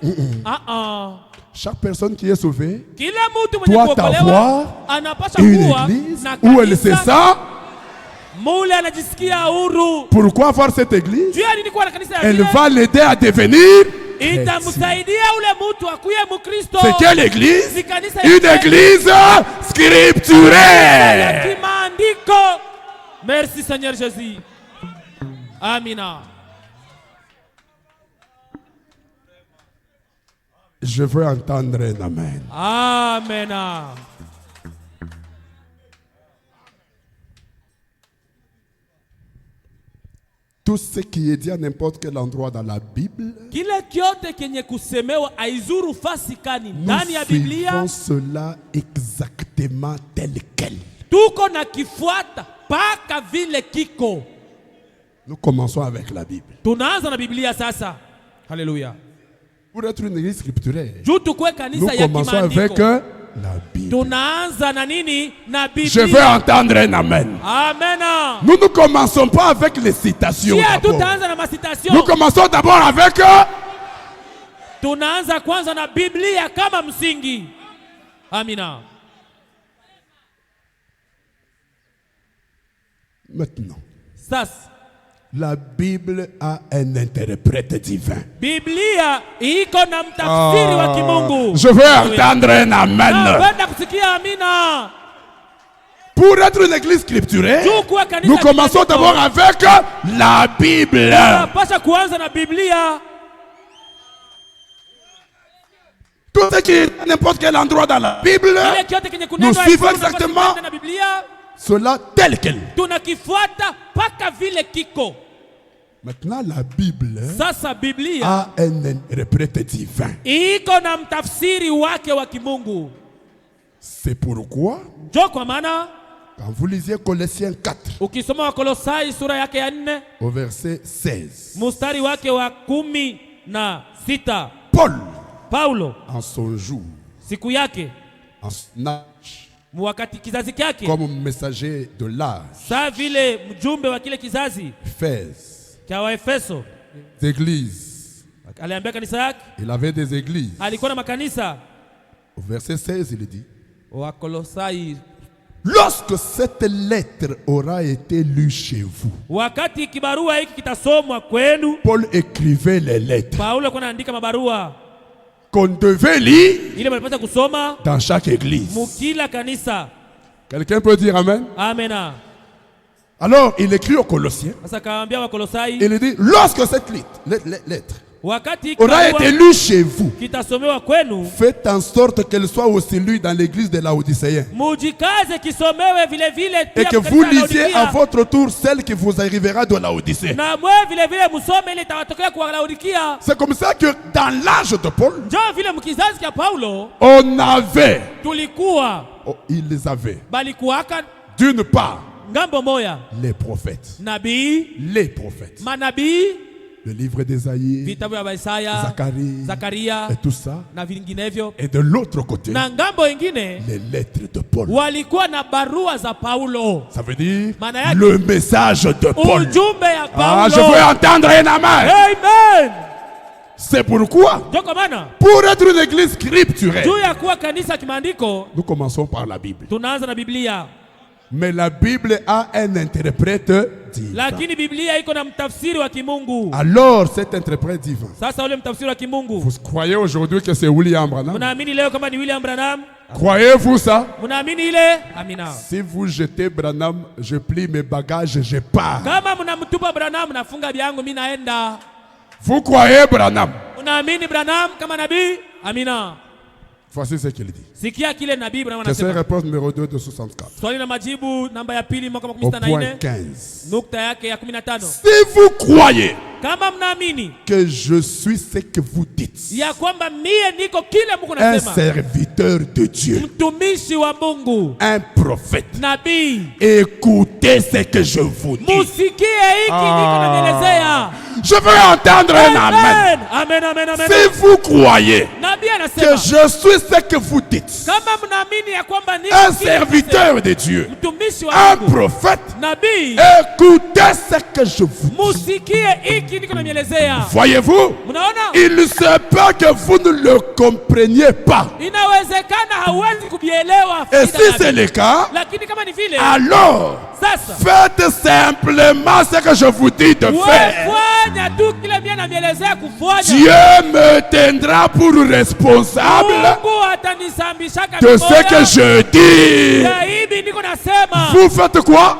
Chaque personne qui est sauvée Kila mtu mwenye doit kuokolewa avoir anapaswa une kuwa église na où elle se kanisa sent. mule anajisikia huru. Pourquoi avoir cette église? Juu ya nini kuwa na kanisa ya Elle vile? va l'aider à devenir. Itamsaidia ule mtu akuye Mkristo. C'est quelle église? Si kanisa ya Une kweli. église Ya scripturelle. kimaandiko. Merci Seigneur Jésus. Amina. Je veux entendre un amen. Amen. Tout ce qui est dit à n'importe quel endroit dans la Bible, Kile kyote kenye kusemewa aizuru fasi kani nous ndani ya Biblia. suivons cela exactement tel quel. Tuko na kifuata paka vile kiko. Nous commençons avec la Bible. Tunaanza na Biblia sasa. Haleluya. Pour être une église scripturelle, Juu tukue nous kanisa ya commençons avec kimaandiko. la Bible. Tunaanza na nini? Na Biblia. Je veux entendre un amen. Amen. Nous ne commençons pas avec les citations. Sia d'abord. tutaanza na masitasio. Nous commençons d'abord avec Tunaanza kwanza na Biblia kama msingi. Amina. maintenant. Sasa La Bible a un interprète divin. Biblia iko na mtafsiri wa kimungu. Je veux entendre un amen. Napenda kusikia amina. Pour être une église scripturelle, Juu kuwa kanisa nous commençons kimaandiko. d'abord avec la Bible. Tunapaswa kuanza na Biblia. Tout ce qui est à n'importe quel endroit dans la Bible, Kile kyote kenye nous kunenwa suivons haizuru nafasi exactement ndani na Biblia. cela tel quel. Tunakifuata paka vile kiko. Maintenant, la Bible Sasa Biblia a un interprète divin. iko na mtafsiri wake wa kimungu. C'est pourquoi, Jo kwa maana quand vous lisez Colossiens 4, ukisoma Wakolosai sura yake ya 4 au verset 16, mustari wake wa 16, Paul, Paulo en son jour, siku yake en son âge, wakati kizazi kyake comme messager de l'âge, saa vile mjumbe wa kile kizazi Éphèse, cha Waefeso, des églises. aliambia kanisa yake, Il avait des églises. alikuwa na makanisa. Au verset 16, il dit, Wakolosai, lorsque cette lettre aura été lue chez vous, wakati kibarua hiki kitasomwa kwenu, Paul écrivait les lettres Paulo kwa anaandika mabarua qu'on devait lire ile walipata kusoma dans chaque église. mukila kanisa. Quelqu'un peut dire Amen? Amena. Alors, il écrit aux Colossiens, Sasa kaambia Wakolosai, il dit, lorsque cette lettre aura été lu chez vous, faites en sorte qu'elle soit aussi lue dans l'église de Laodicéens. Et que vous lisiez à votre tour celle qui vous arrivera de Laodicée. C'est comme ça que dans l'âge de Paul, on avait, ils avaient, d'une part, les prophètes, le livre d'Ésaïe, Zacharie et tout ça, et de l'autre côté, les lettres de Paul. Ça veut dire le message de Paul. Je veux entendre un amen. Amen. C'est pourquoi, pour être une église scripturelle, nous commençons par la Bible. Mais la Bible a un interprète divin. Alors cet interprète divin, vous croyez aujourd'hui que c'est William Branham? Croyez-vous ça? Si vous jetez Branham, je plie mes bagages, je pars. Vous croyez Branham? Voici ce qu'il dit. Question réponse numéro 2 de 64. Au point 15. Si vous croyez que je suis ce que vous dites, un serviteur de Dieu, un prophète, écoutez ce que je vous dis. Je veux entendre un amen. Si vous croyez que je suis ce que vous dites, un serviteur de Dieu, un prophète, écoutez ce que je vous dis. Voyez-vous, il ne se peut que vous ne le compreniez pas. Et si c'est le cas, alors faites simplement ce que je vous dis de faire. Dieu me tiendra pour responsable de ce que je dis. Vous faites quoi?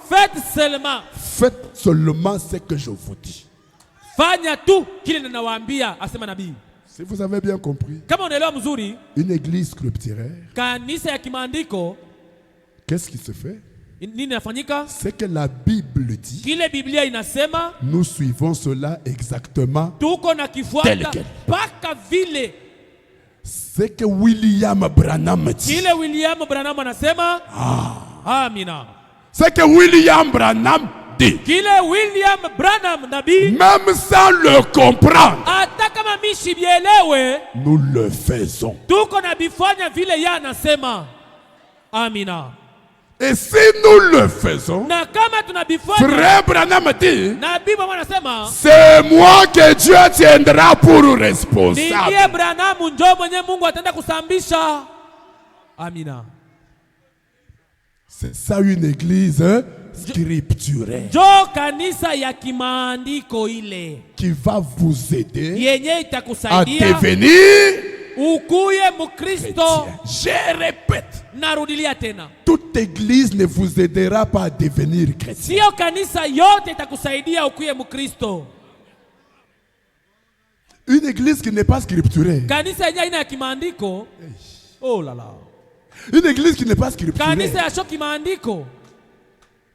Faites seulement ce que je vous dis. Si vous avez bien compris, une église scripturaire, qu'est-ce qui se fait? C'est que la Bible dit. Nous suivons cela exactement tel quel. C'est que William Branham dit. C'est que William Branham dit. Même sans le comprendre, nous le faisons. Et si nous le faisons, Frère Branham dit, c'est moi que Dieu tiendra pour responsable. C'est ça une église scripturaire qui va vous aider à devenir chrétien. Je répète, toute église ne vous aidera pas à devenir chrétien. Une église qui n'est pas scripturaire, une église qui n'est pas scripturaire,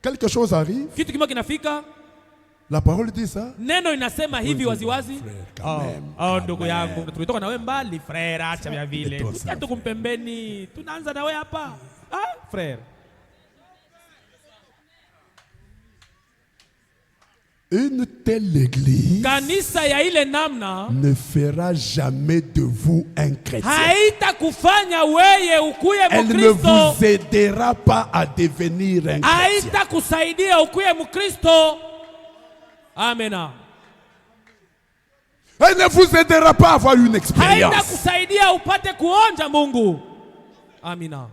quelque chose arrive, la parole dit ça. Neno inasema hivi waziwazi. Ndugu yangu, tulitoka na wewe mbali frère, acha vya vile. Tukia tuko pembeni, tunaanza na wewe hapa. Frère. Une telle église kanisa ya ile namna ne fera jamais de vous un chrétien. Haitakufanya wewe ukuye Mkristo. Elle ne vous aidera pas à devenir un chrétien. Haitakusaidia ukuye Mkristo. Amen. Elle ne vous aidera pas à avoir une expérience. Haitakusaidia upate kuonja Mungu. Amina.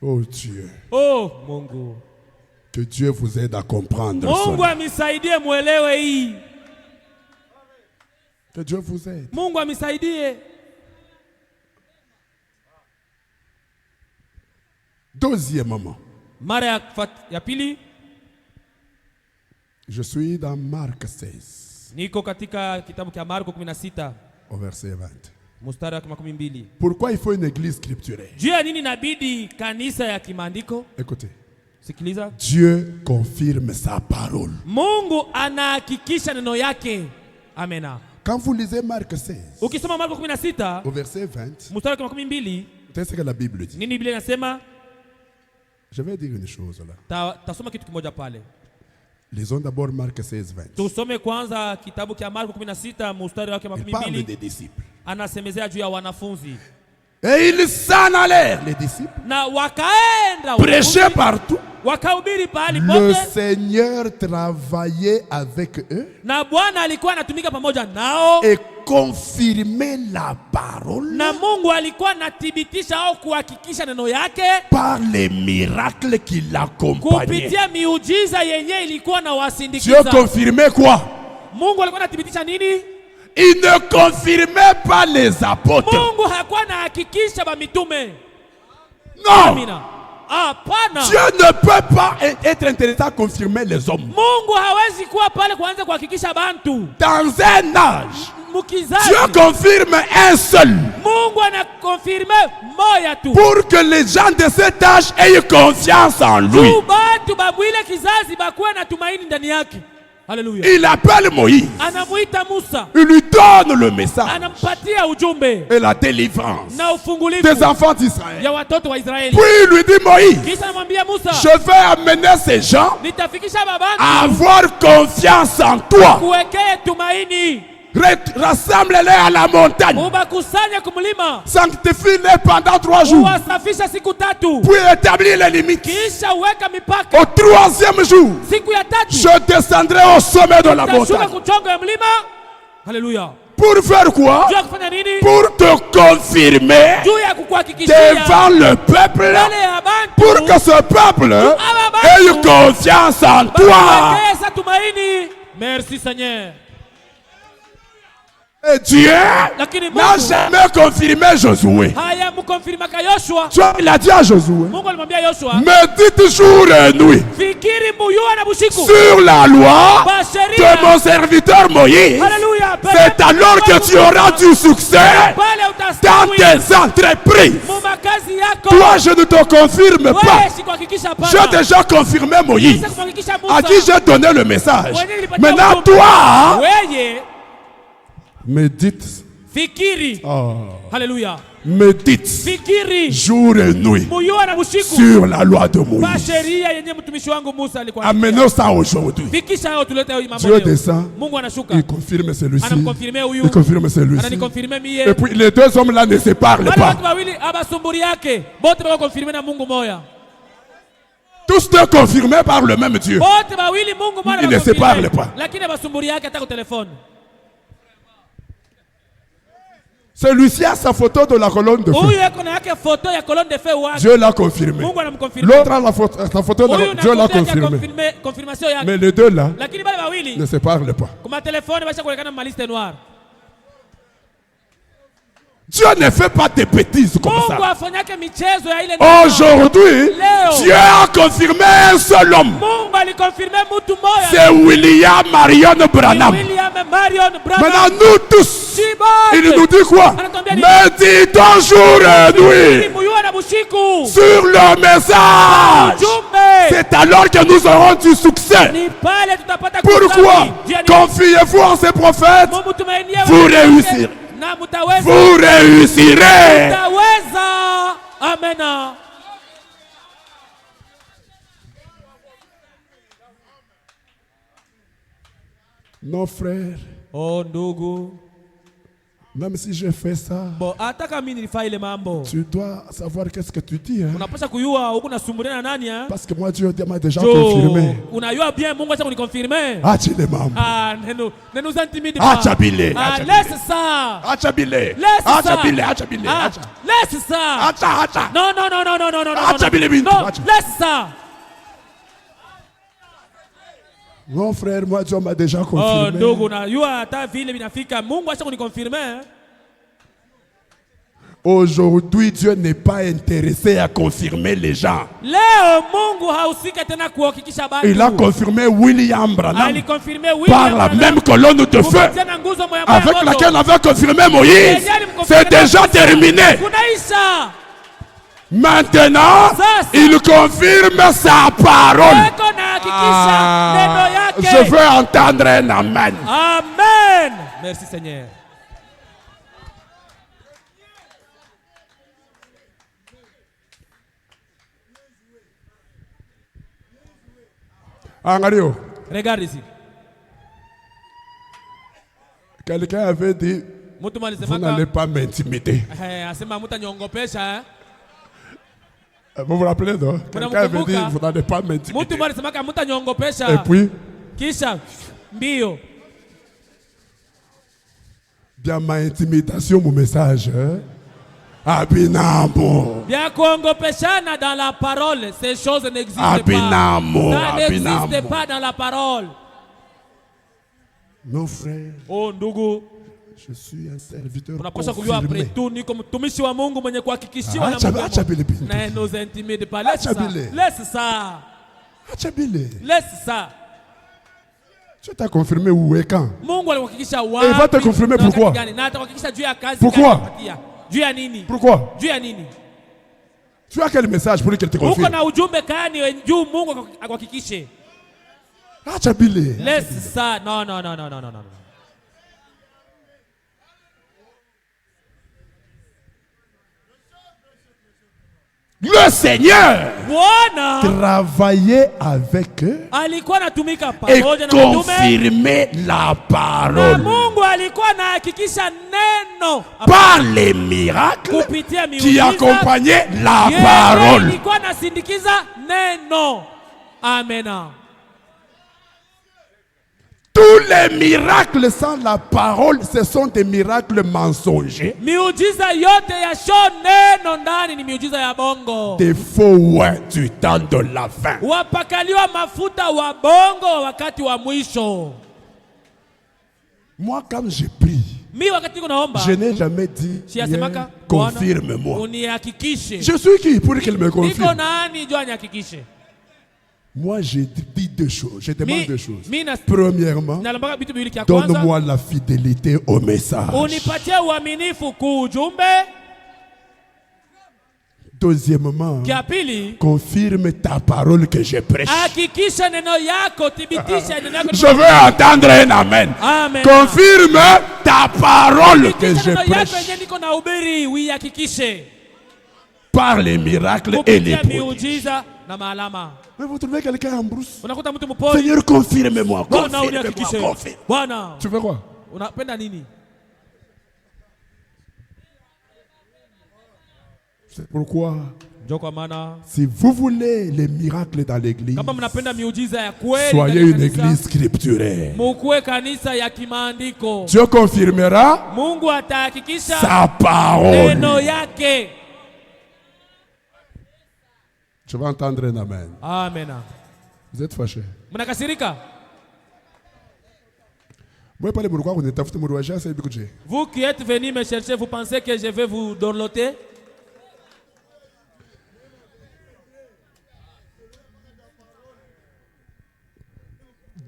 Oh Dieu. Oh Mungu. Que Dieu vous aide à comprendre. Mungu amisaidie muelewe hii. Que Dieu vous aide. Mungu amisaidie. Deuxièmement. Mara ya pili. Je suis dans Marc 16. Niko katika kitabu cha Marko 16 au verset 20. mstari wa 12. Pourquoi il faut une église scripturelle? Juu ya nini inabidi kanisa ya kimaandiko? Écoutez. Sikiliza. Dieu confirme sa parole. Mungu anahakikisha neno yake. Amena. Quand vous lisez Marc 16, ukisoma Marko 16 au verset 20, mstari wa 12, c'est ce que la Bible dit. Nini Biblia inasema? Je vais dire une chose là. Tasoma kitu kimoja pale. Lisons d'abord Marc 16, 20. Tusome kwanza kitabu cha Marko 16 mstari wake 12. Il parle des disciples. Anasemezea juu ya wanafunzi. Et ils s'en allèrent, les disciples, na wakaenda prêcher partout. Wakahubiri pahali Le pote. Seigneur travaillait avec eux Na Bwana alikuwa anatumika pamoja nao. Et confirmait la parole. Na Mungu alikuwa anathibitisha au kuhakikisha neno yake par les miracles qui l'accompagnaient. Kupitia miujiza yenye ilikuwa na wasindikiza. Dieu confirmait quoi? Mungu alikuwa anathibitisha nini? Il ne confirmait pas les apôtres. Mungu hakuwa anahakikisha ba mitume. Non. Amina. Hapana. Dieu ne peut pas être intéressé à confirmer les hommes. Mungu hawezi kuwa pale kuanza kuhakikisha bantu. Dans un âge, Mukizazi, Dieu confirme un seul. Mungu anakonfirme moya tu. Pour que les gens de cet âge aient confiance en lui. Batu babwile kizazi bakuwe na tumaini ndani yake. Hallelujah. Il appelle Moïse. Anamuita Musa. Il lui donne le message. Anampatia ujumbe. Et la délivrance Na ufungulifu des enfants d'Israël. ya watoto wa Israeli. Puis il lui dit Moïse, Kisha anamwambia Musa, je vais amener ces gens nitafikisha babangu à avoir confiance en toi. kuwekee tumaini. Rassemble-les à la montagne. Ubakusanye kumlima. Sanctifie-les pendant 3 jours. Uwasafisha siku tatu. Puis établir les limites. Kisha uweka mipaka. Au 3e jour, siku ya tatu, je descendrai au sommet de la montagne. Kuchonga ya mlima. Hallelujah. Pour faire quoi? Pour te confirmer devant le peuple, pour que ce peuple ait confiance en toi. Merci Seigneur. Et Dieu n'a jamais confirmé Josué. Dieu il a dit à Josué, médite jour et nuit sur la loi de mon serviteur Moïse. C'est alors que tu auras du succès dans tes entreprises. Toi, je ne te confirme pas. J'ai déjà confirmé Moïse, à qui j'ai donné le message. Maintenant, toi, médite. Fikiri. Oh. Alléluia. Médite. Fikiri. Jour et nuit. Sur la loi de Moïse. Amenons ça aujourd'hui. Dieu descend. Il confirme celui-ci. Il confirme celui-ci. Et puis les deux hommes là ne se parlent pas. Tous deux confirmés par le même Dieu. Ils ne se parlent pas. Celui-ci a sa photo de la colonne de feu. Dieu l'a confirmé. L'autre a sa photo de la Dieu l'a confirmé. Mais les deux là ne se parlent pas. Dieu ne fait pas des bêtises comme ça. Aujourd'hui, Dieu a confirmé un seul homme. C'est William Marion Branham. Maintenant, nous tous, il nous dit quoi? Méditons jour et nuit sur le message. C'est alors que nous aurons du succès. Pourquoi? Confiez-vous en ces prophètes. Vous réussirez. Vous réussirez. Amen. Non, frère. Oh, ndugu. Même si je fais ça, tu dois savoir qu'est-ce que tu dis. Hein? Parce que moi, Dieu m'a déjà confirmé. Ah, tu les membres. Ah, Tchabile. Laisse ça. Ah, Tchabile. Laisse ça. Laisse ça. Non. Ah, Tchabile. Non, laisse ça. Mon frère, moi, Dieu m'a déjà confirmé. Aujourd'hui, Dieu n'est pas intéressé à confirmer les gens. Il a confirmé William Branham par la même colonne de feu avec laquelle on avait confirmé Moïse. C'est déjà terminé. Maintenant, il confirme sa parole. Je veux entendre un amen. Amen. Merci Seigneur. Regarde ici. Quelqu'un avait dit, vous n'allez pas m'intimider. Vous vous rappelez, non? Quelqu'un avait dit, vous n'allez pas m'intimider. Et puis, bien ma intimidation, mon message. Abinamo. Bien kuongopeshana dans la parole, ces choses n'existent pas. Ça n'existe pas dans la parole. Nos frères. Oh ndugu. Je suis un serviteur unapaswa kujua après tout niko mtumishi wa Mungu mwenye kuhakikishiwa na Mungu. Na nos intimides pas. Laisse ça. Laisse ça. Tu t'as confirmé où et quand? Mungu alikuhakikisha wapi? Et il va te confirmer pourquoi? Na atakuhakikisha juu ya kazi. Pourquoi? Juu ya nini? Pourquoi? Juu ya nini? Tu as quel message pour qu'il te confirme? Uko na ujumbe gani juu Mungu akuhakikishe? Acha bile. Laisse ça. Non. Le Seigneur travaillait avec eux et confirmait la parole par les miracles qui accompagnaient la parole. Amen. Tous les miracles sans la parole, ce sont des miracles mensongers. Des faux ouais du temps de la fin. Moi, quand j'ai prié, je n'ai jamais dit confirme-moi. Je suis qui pour qu'il me confirme? Moi, j'ai dit deux choses. Je demande deux choses. Premièrement, donne-moi la fidélité au message. Deuxièmement, confirme ta parole que je prêche. Je veux entendre un amen. Confirme ta parole que je prêche. Par les miracles et les prodiges. Mais vous trouvez quelqu'un en brousse? Seigneur, confirme-moi. Confirme. Tu veux quoi? C'est pourquoi, si vous voulez les miracles dans l'église, soyez une église scripturelle. Dieu confirmera sa parole. Je vais entendre un amen. Amen. Vous êtes fâchés? Vous qui êtes venus me chercher, vous pensez que je vais vous dorloter?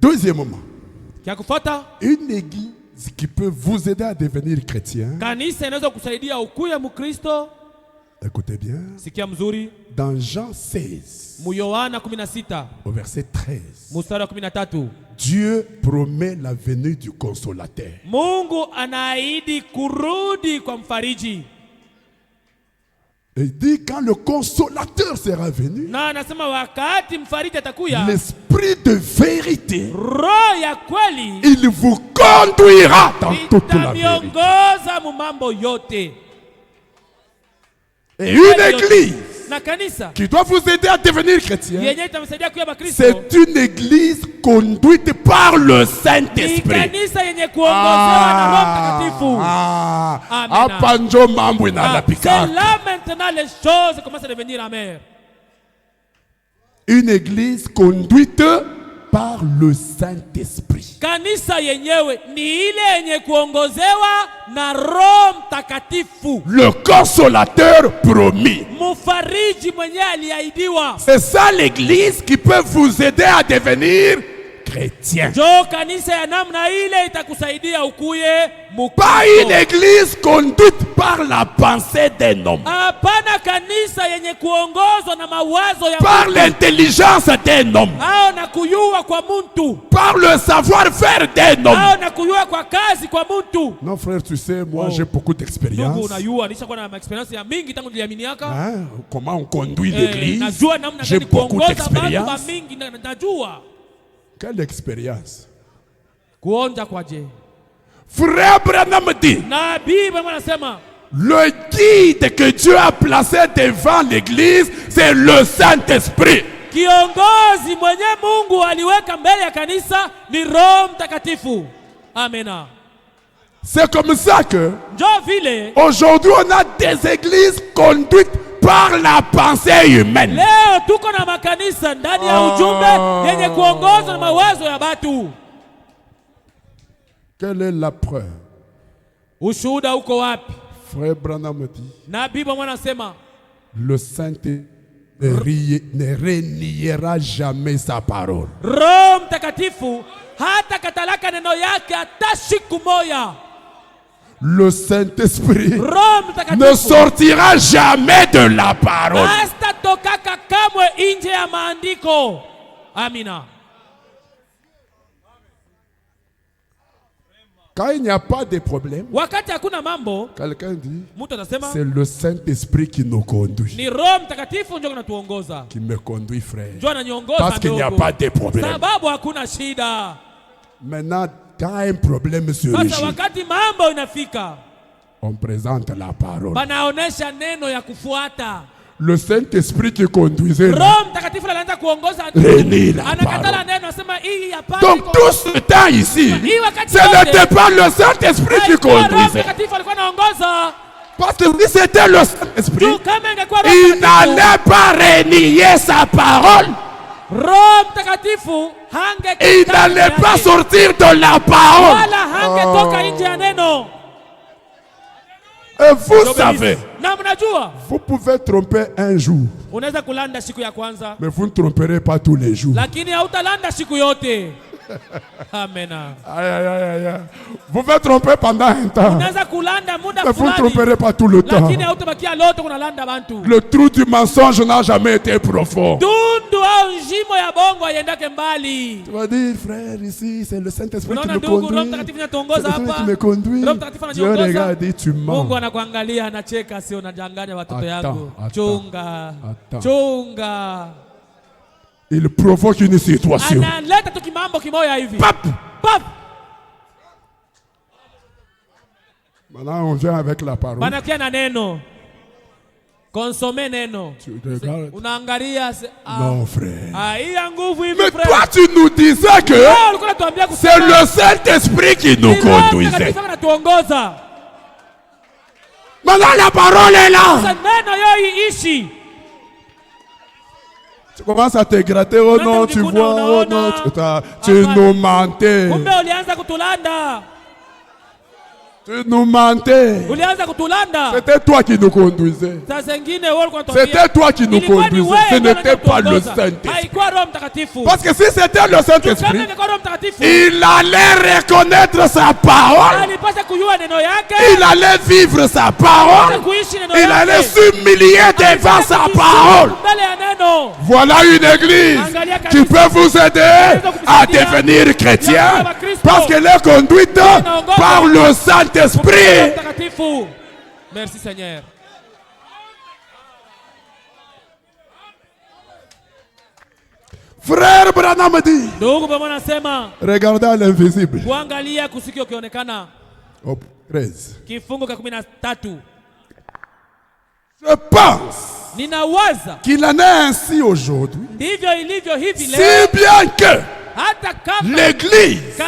Deuxièmement, une église qui peut vous aider à devenir chrétien. Écoutez bien. Dans Jean 16, au verset 13, Dieu promet la venue du consolateur. Il dit quand le consolateur sera venu, l'esprit de vérité, il vous conduira dans toute la vérité. Et une église qui doit vous aider à devenir chrétien, c'est une église conduite par le Saint-Esprit. C'est là maintenant les choses commencent à devenir amères. Une église conduite par le Saint-Esprit. Kanisa yenyewe ni ile yenye kuongozewa na Roho Mtakatifu. Le consolateur promis. Mfariji mwenye aliahidiwa. C'est ça l'église qui peut vous aider à devenir chrétien. Jo kanisa ya namna ile itakusaidia ukuye Mukristo. Pas une église conduite par la pensée d'un homme. Hapana kanisa yenye kuongozwa na mawazo ya par l'intelligence d'un homme. Au na kuyua kwa muntu. Par le savoir-faire d'un homme. Au na kuyua kwa kazi kwa muntu. Non frère, tu sais, moi j'ai beaucoup d'expérience. Ndugu unayua nishakuwa na experience ya mingi tangu niliaminiaka. Comment on conduit l'église? Najua namna j'ai beaucoup d'expérience. Mingi najua. Quelle expérience? Kuonja kwa je. Frère Branham dit, le guide que Dieu a placé devant l'église, c'est le Saint-Esprit. Kiongozi mwenye Mungu aliweka mbele ya kanisa ni Roho Mtakatifu. Amena. C'est comme ça que aujourd'hui on a des églises conduites par la pensée humaine. Leo tuko na makanisa ndani ya ujumbe yenye kuongozwa na mawazo ya watu. Quelle est la preuve? Ushuhuda uko wapi? Frère Branham dit, nabii mwana anasema le Saint-Esprit ne reniera jamais sa parole. Roho Mtakatifu hata katalaka neno yake hata siku moja. Le Saint-Esprit ne sortira jamais de la parole. Hasta tokaka kamwe nje ya maandiko. Amina. Quand il n'y a pas de problème, wakati hakuna mambo, quelqu'un dit, mtu atasema c'est le Saint-Esprit qui nous conduit. Ni Roho Mtakatifu ndio anatuongoza. Qui me conduit, frère. Ndio ananiongoza. Parce qu'il n'y a pas de problème. Sababu hakuna shida. Maintenant, quand un problème surgit, sasa wakati mambo inafika, on présente la parole. Banaonesha neno ya kufuata. Le Saint-Esprit qui conduisait anakatala neno asema hii hapana. Donc tout ce temps ici, ce n'était pas le Saint-Esprit qui conduisait. Parce que si c'était le Saint-Esprit, il n'allait pas renier sa parole. Il n'allait pas sortir de la parole. Et vous savez, vous pouvez tromper un jour, mais vous ne tromperez pas tous les jours. Amen. Vous pouvez tromper pendant un temps, mais vous ne tromperez pas tout le temps. Le trou du mensonge n'a jamais été profond. Tu vas dire, frère, ici, c'est le Saint-Esprit qui me conduit. C'est le Saint-Esprit qui me conduit. Dieu regarde et dit, tu mens. Attends. Il provoque une situation. Pap. Maintenant on vient avec la parole. Non frère. Mais toi tu nous disais que c'est le Saint-Esprit qui nous conduisait. Maintenant la parole est là. Tu commences à te gratter, oh non, tu vois, oh non, tu nous mentais. Tu nous mentais. C'était toi qui nous conduisais. C'était toi qui nous conduisais. Ce n'était pas le Saint-Esprit. Parce que si c'était le Saint-Esprit, il allait reconnaître sa parole. Il allait vivre sa parole. Il allait s'humilier devant sa parole. Voilà une église qui peut vous aider à devenir chrétien. Parce qu'elle est conduite par le Saint-Esprit. Merci Seigneur. Frère Branham dit, regardez à l'invisible. Au 13. Je pense qu'il en est ainsi aujourd'hui. Si bien que l'église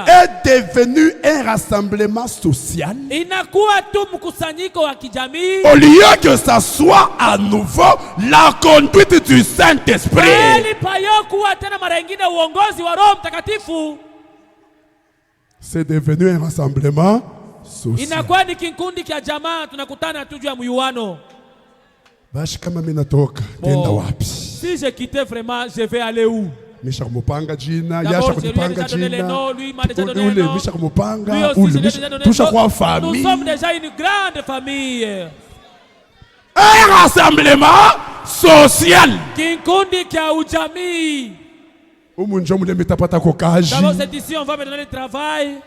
est devenue un rassemblement social, au lieu que ça soit à nouveau la conduite du Saint-Esprit. C'est devenu un rassemblement social. Inakuwa ni kikundi kia jamaa, tunakutana tu juu ya muyuano. Bashi kama mimi natoka, tenda wapi? Si je quitte vraiment, je vais aller où? Misha kumupanga jina, yasha kumupanga jina. Ule misha kumupanga, toucha kwa famille. Nous sommes déjà une grande famille. Un rassemblement social. Kikundi kia ujamii. Umunjo mule metapata kokaji. D'abord c'est ici on va me donner le travail.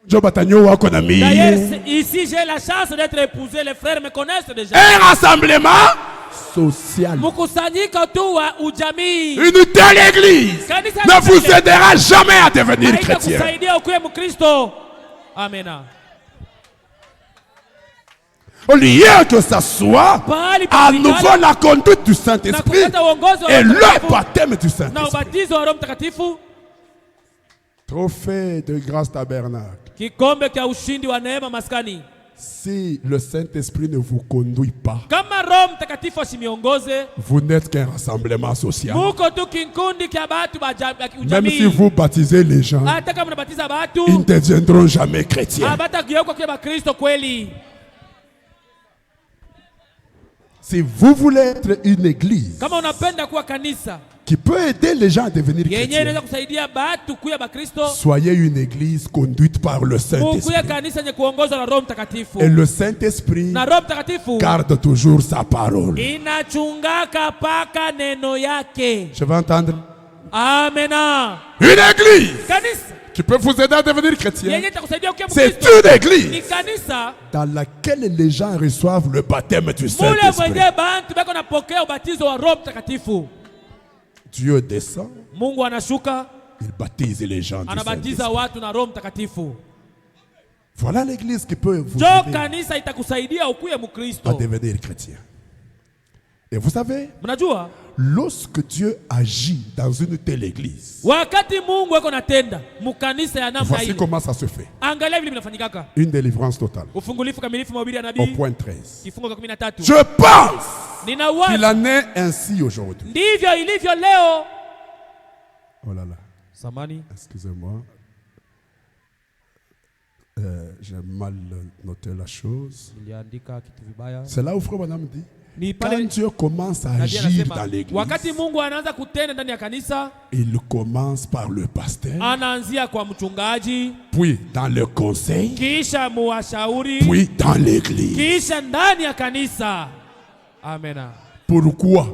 D'ailleurs, ici j'ai la chance d'être épousé. Les frères me connaissent déjà. Un rassemblement social. Une telle église ne vous aidera jamais à devenir chrétien. Amen. Au lieu que ça soit à nouveau la conduite du Saint-Esprit et le baptême du Saint-Esprit. Trophée de grâce tabernacle. Si le Saint-Esprit ne vous conduit pas, vous n'êtes qu'un rassemblement social. Même si vous baptisez les gens, ils ne deviendront jamais chrétiens. Si vous voulez être une église qui peut aider les gens à devenir chrétiens, soyez une église conduite par le Saint-Esprit. Et le Saint-Esprit garde toujours sa parole. Je vais entendre. Amen. Une église qui peut vous aider à devenir chrétien. C'est une église dans laquelle les gens reçoivent le baptême du Saint-Esprit. Dieu descend, il baptise les gens du Saint-Esprit. Voilà l'église qui peut vous aider à devenir chrétien. Et vous savez, lorsque Dieu agit dans une telle église, voici comment ça se fait. Une délivrance totale. Au point 13. Je pense qu'il en est ainsi aujourd'hui. Oh là là. Excusez-moi. J'ai mal noté la chose. C'est là où Frère Branham dit, quand Dieu commence à agir dans l'église, il commence par le pasteur, puis dans le conseil, puis dans l'église. Amen. Pourquoi?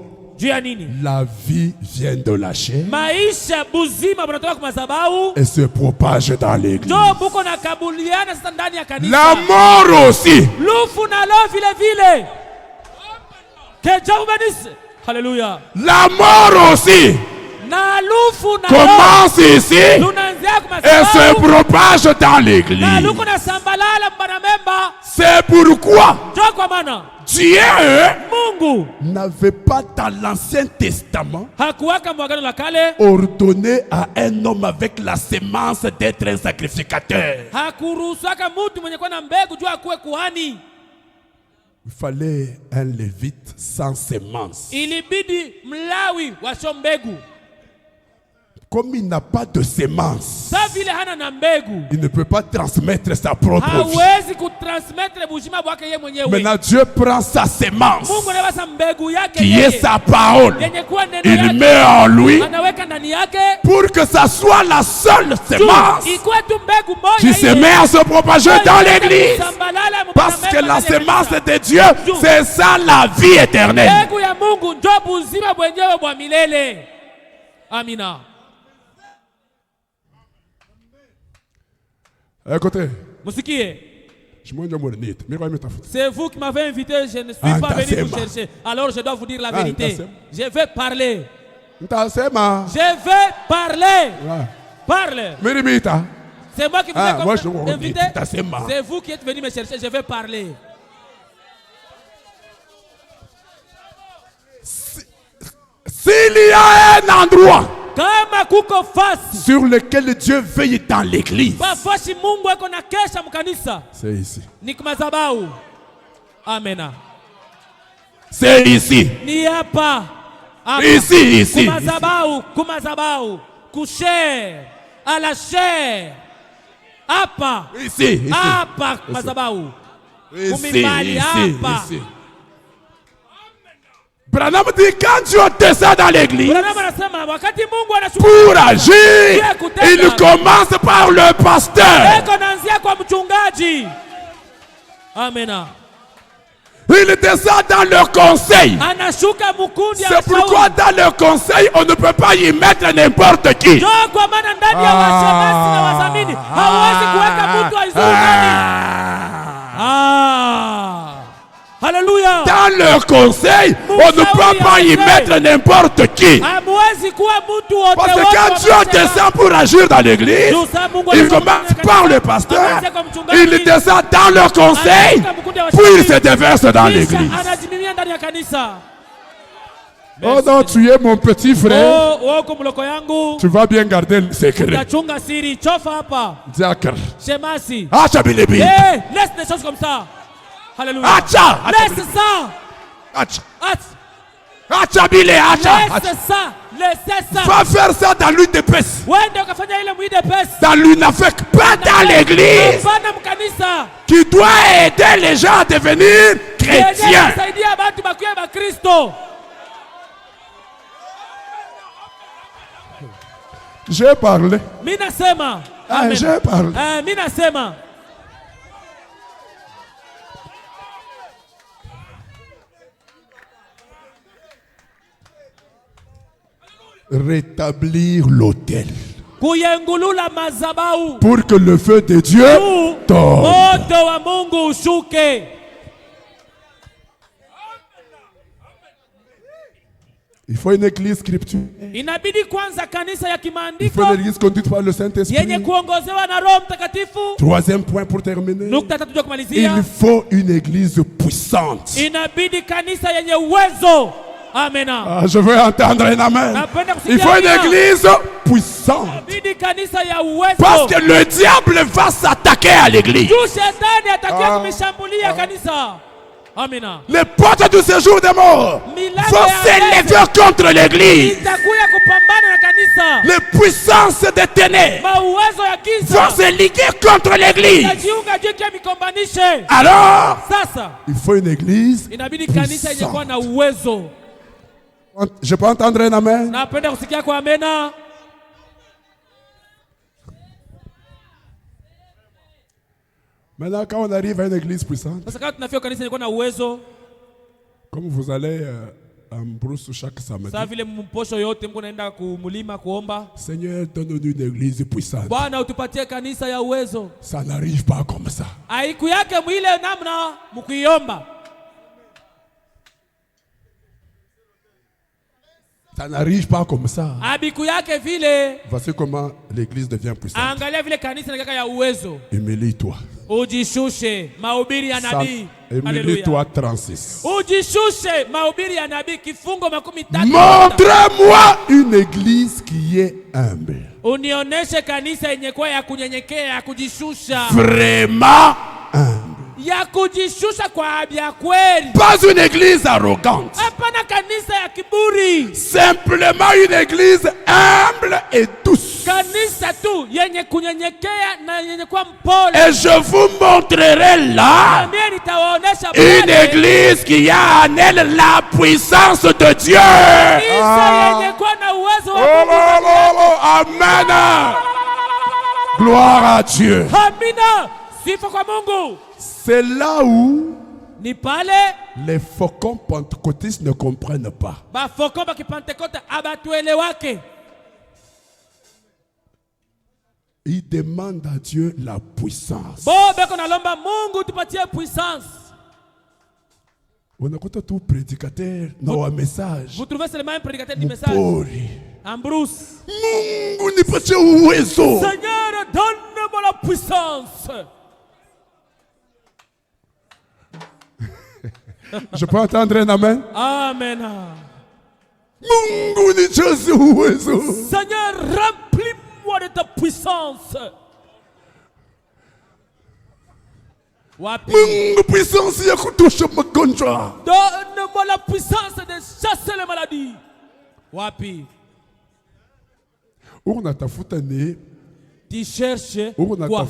La vie vient de la chair et se propage dans l'église. La mort aussi. Alléluia. La mort aussi commence ici et se propage dans l'église. C'est pourquoi Dieu n'avait pas dans l'Ancien Testament ordonné à un homme avec la sémence d'être un sacrificateur. Il fallait un lévite sans sémence. Comme il n'a pas de sémence, il ne peut pas transmettre sa propre vie. Maintenant Dieu prend sa sémence, qui est sa parole, il met en lui pour que ça soit la seule sémence qui se met à se propager dans l'église. Parce que la sémence de Dieu, c'est ça la vie éternelle. Amina. Écoutez, c'est vous qui m'avez invité, je ne suis pas venu vous chercher. Alors je dois vous dire la vérité. Je vais parler. Je vais parler. Parle. C'est moi qui vous ai invité. C'est vous qui êtes venu me chercher. Je vais parler. S'il y a un endroit sur lequel Dieu veille dans l'église, c'est ici. Amen. C'est ici. Ici. kusher à la chair. Hapa. Ici. Hapa madhabahu. Ici. Branham dit quand Dieu descend dans l'église pour agir, il commence par le pasteur. Amen. Il descend dans le conseil. C'est pourquoi dans le conseil, on ne peut pas y mettre n'importe qui. Alléluia. Dans le conseil, on ne peut pas y mettre n'importe qui. Parce que quand Dieu descend pour agir dans l'église, il commence par le pasteur, il descend dans le conseil, puis il se déverse dans l'église. Oh non, tu es mon petit frère. Tu vas bien garder le secret. Diacre. Laisse des choses comme ça. Alléluia. Laisse ça. Va faire ça dans l'huile d'épaisse. Dans l'UNAFEC, pas dans l'église. Qui doit aider les gens à devenir chrétiens. J'ai parlé. J'ai parlé. Rétablir l'autel pour que le feu de Dieu tombe. Il faut une église scripture. Il faut une église conduite par le Saint-Esprit. Troisième point pour terminer. Il faut une église puissante. Amen. Je veux entendre un amen. Il faut une église puissante. Parce que le diable va s'attaquer à l'église. Les portes du séjour des morts vont s'élever contre l'église. Les puissances des ténèbres vont se liguer contre l'église. Alors, il faut une église puissante. Je peux entendre un amen. Maintenant, quand on arrive à une église puissante, comme vous allez en brousse chaque samedi, Seigneur, donne-nous une église puissante. Ça n'arrive pas comme ça. Ça n'arrive pas comme ça. Voici comment l'église devient puissante. Humilie-toi. Humilie-toi 36. Montre-moi une église qui est humble. Vraiment humble. Pas une église arrogante. Simplement une église humble et douce. Et je vous montrerai là une église qui a en elle la puissance de Dieu. Amen. Gloire à Dieu. C'est là où les faucons pentecôtistes ne comprennent pas. Ils demandent à Dieu la puissance. On a tout prédicateur dans un message. Vous trouvez seulement un prédicateur du message. Ambrose. Seigneur, donne-moi la puissance. Je peux entendre un amen? Amen. Seigneur, remplis-moi de ta puissance. Donne-moi la puissance de chasser les maladies. Wapi. Tu cherches quoi?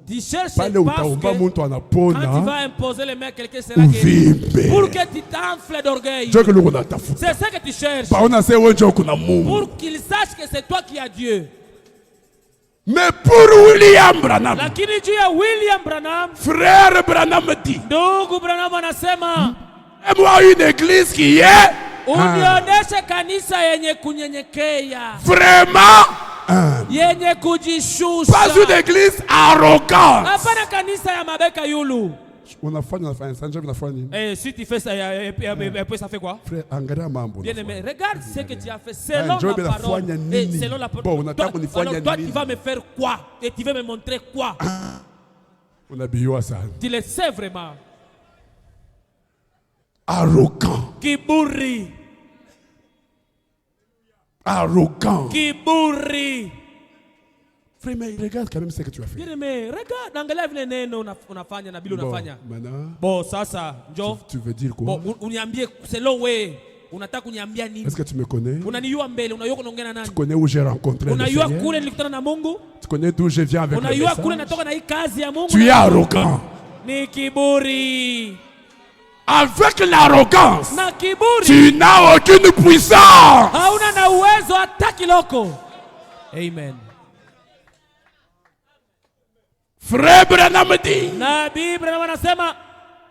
Tu cherches parce que quand tu vas imposer les mains à quelqu'un, c'est là pour que tu t'enfles d'orgueil. C'est ça que tu cherches. Pour qu'il sache que c'est toi qui as Dieu. Mais pour William Branham, lakini juu ya William Branham, frère Branham dit, ndugu Branham anasema, moi une église qui est unionyeshe kanisa yenye kunyenyekea, vraiment yenye kujishusha, pas une église arrogante. Hapana kanisa ya mabeka yulu. Si tu fais ça, après ça fait quoi? Frère, bien aimé, regarde ce que tu as fait selon la parole. Et selon la parole. Alors toi, tu vas me faire quoi? Et tu vas me montrer quoi? Tu le sais vraiment. Arrogant. Kiburi. Arrogant. Kiburi. Frère, mais regarde quand même ce que tu as fait. Bien aimé, regarde, angalia vile neno unafanya na bila unafanya. Bon, sasa, njoo. Tu veux dire quoi? Bon, uniambie selon wewe, unataka kuniambia nini? Est-ce que tu me connais? Unaniua mbele, unajua kunaongea na nani? Tu connais où j'ai rencontré le Seigneur? Unajua kule nilikutana na Mungu? Tu connais d'où je viens avec le message? Unajua kule natoka na hii kazi ya Mungu? Tu es arrogant. Ni kiburi. Avec l'arrogance, na kiburi, tu n'as aucune puissance. Hauna na uwezo hata kiloko. Amen. Frère Branham dit, Nabii Branham anasema,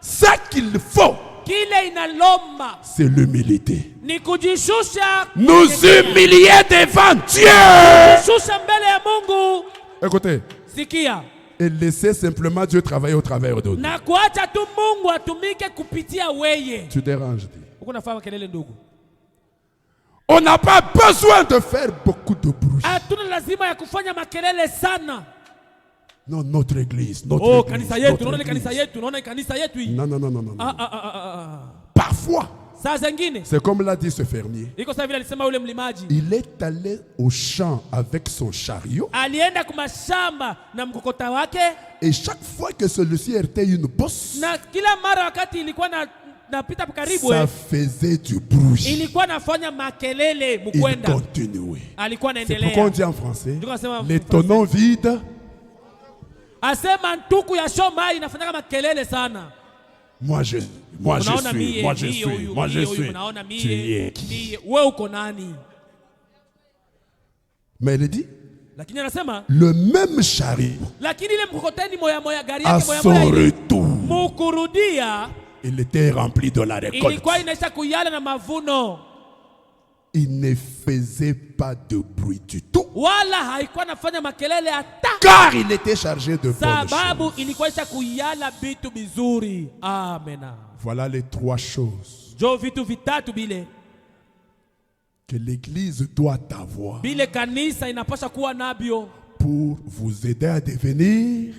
ce qu'il faut, kile inalomba, c'est l'humilité. Ni kujishusha, nous humilier devant Dieu. Kujishusha mbele ya Mungu. Écoutez. Sikia. Et laisser simplement Dieu travailler au travers de nous. Na kuacha tu Mungu atumike kupitia weye. Tu déranges. Uko nafanya kelele ndugu. On n'a pas besoin de faire beaucoup de bruit. Hatuna lazima ya kufanya makelele sana. Non, notre église, notre église. Kanisa yetu, unaona kanisa yetu, unaona kanisa yetu hii. Non. Parfois, saa zingine, c'est comme l'a dit ce fermier. Iko sawa vile alisema yule mlimaji. Il est allé au champ avec son chariot. Alienda kumashamba na mkokota wake. Et chaque fois que celui-ci était une bosse, na kila mara wakati ilikuwa napita karibu, ça faisait du bruit. Ilikuwa nafanya makelele mkwenda. Il continuait. Alikuwa anaendelea. C'est pourquoi on dit en français, les tonneaux vides. Asema ntuku ya shoma inafanya makelele sana. Moi je suis. Tu es qui? Wewe uko nani? Mais il dit, lakini anasema, le même chariot, lakini ile mkokoteni moya gari yake moya moya, à son retour, mukurudia, il était rempli de la récolte. Ilikuwa inaisha kuyala na mavuno. Il ne faisait pas de bruit du tout. Wala haikuwa nafanya makelele hata. Car il était chargé de bonnes choses. Sababu ilikuwa isha kuyala vitu bizuri. Amen. Voilà les trois choses jo vitu vitatu bile que l'église doit avoir bile kanisa inapaswa kuwa nabyo pour vous aider à devenir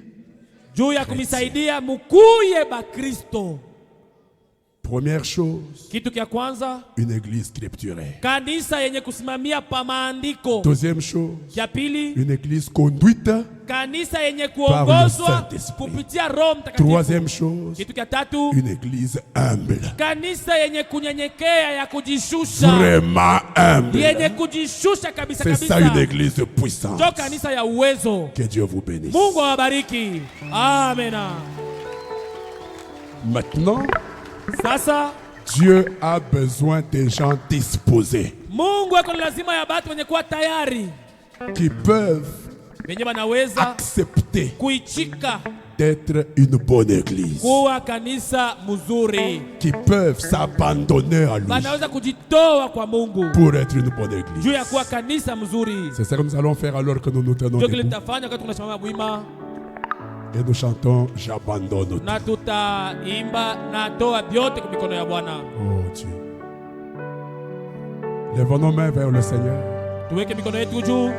juu ya kumisaidia mukuye ba Kristo. Première chose, kitu kia kwanza, une église scripturaire. Kanisa yenye kusimamia pa maandiko. Deuxième chose, ya pili, une église conduite kanisa yenye kuongozwa kupitia Roho Mtakatifu. Troisième chose, kitu kia tatu, une église humble. Kanisa yenye kunyenyekea ya kujishusha. Vraiment humble. Yenye kujishusha kabisa kabisa. C'est ça une église puissante. Jo kanisa ya uwezo. Que Dieu vous bénisse. Mungu awabariki. Amen. Maintenant, sasa Dieu a besoin des gens disposés. Mungu ako lazima ya watu wenye kuwa tayari. Qui peuvent accepter kuichika d'être une bonne église. Kuwa kanisa mzuri. Qui peuvent s'abandonner à lui. Wanaweza kujitoa kwa Mungu. Pour être une bonne église. Juu ya kuwa kanisa mzuri. C'est ça que nous allons faire alors que nous nous tenons debout. Et nous chantons j'abandonne tout. Na tutaimba na toa vyote kwa mikono ya Bwana. Oh Dieu. Lèvons nos mains vers le Seigneur. Tuweke mikono yetu juu.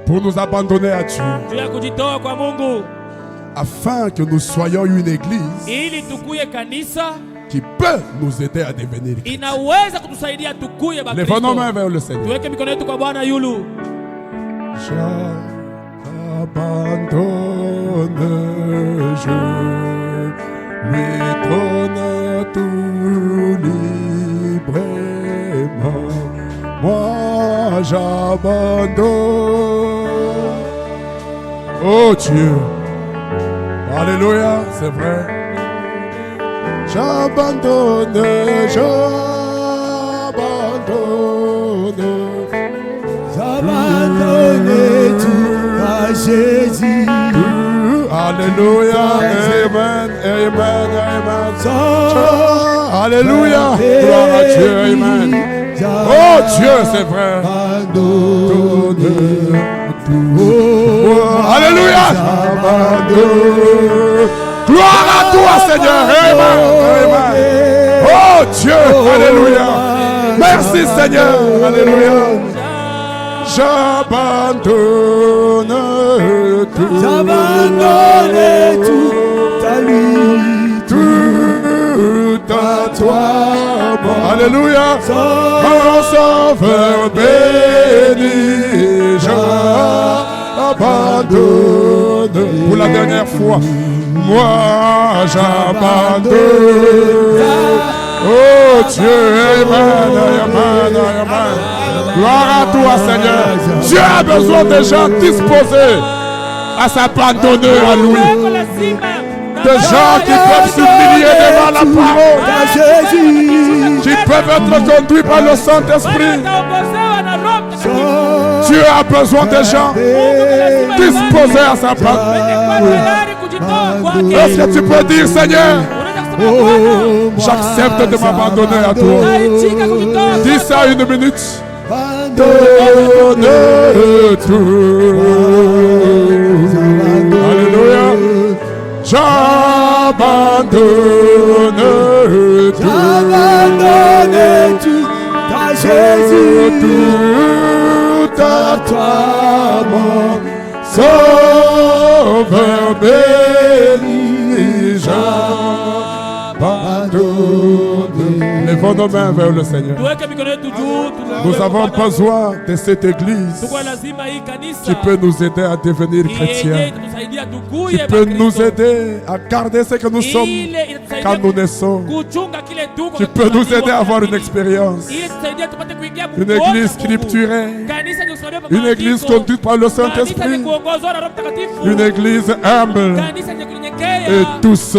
Pour nous abandonner à Dieu. Juu ya kujitoa kwa Mungu. Afin que nous soyons une église. Ili tukuye kanisa. Qui peut nous aider à devenir. Inaweza kutusaidia tukuye ba Kristo. Lèvons nos mains vers le Seigneur. Tuweke mikono yetu kwa Bwana yulu. Abandonne, je lui donne tout librement. moi j'abandonne. Oh Dieu, alléluia, c'est vrai. J'abandonne, j'abandonne tout à Jésus. Alléluia, amen, amen, amen. Alléluia, gloire à Dieu, amen. Oh Dieu, c'est vrai. Alléluia. Gloire à toi, Seigneur. Amen. Amen. Oh Dieu, alléluia. Merci, Seigneur. Alléluia. J'abandonne tout. J'abandonne tout à lui. Tout à toi. Alléluia. Mon sauveur béni. J'abandonne. Pour la dernière fois. Moi j'abandonne. Oh Dieu, amen, amen, amen. Gloire à toi, Seigneur. Dieu a besoin de gens disposés à s'abandonner à lui. Des gens qui peuvent s'humilier devant la parole, qui peuvent être conduits par le Saint-Esprit. Dieu a besoin de gens disposés à s'abandonner. Est-ce que tu peux dire, Seigneur, j'accepte de m'abandonner à toi. Dis ça une minute. Donne tout. Alléluia. J'abandonne tout. J'abandonne tout à Jésus. Tout à toi, mon Sauveur béni. Lèvons nos mains vers le Seigneur. Nous avons besoin de cette église qui peut nous aider à devenir chrétiens, qui peut nous aider à garder ce que nous sommes quand nous naissons, qui peut nous aider à avoir une expérience, une église scripturée, une église conduite par le Saint-Esprit, une église humble et douce.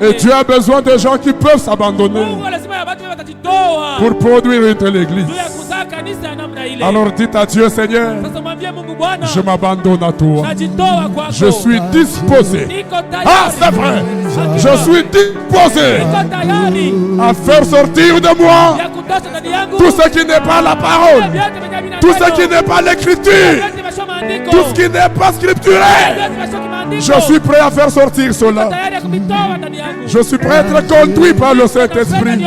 Et Dieu a besoin de gens qui peuvent s'abandonner pour produire une telle église. Alors dites à Dieu, Seigneur, je m'abandonne à toi. Je suis disposé. Ah, c'est vrai. Je suis disposé à faire sortir de moi tout ce qui n'est pas la parole, tout ce qui n'est pas l'écriture, tout ce qui n'est pas scripturel. Je suis prêt à faire sortir cela. Je suis prêt à être conduit par le Saint-Esprit.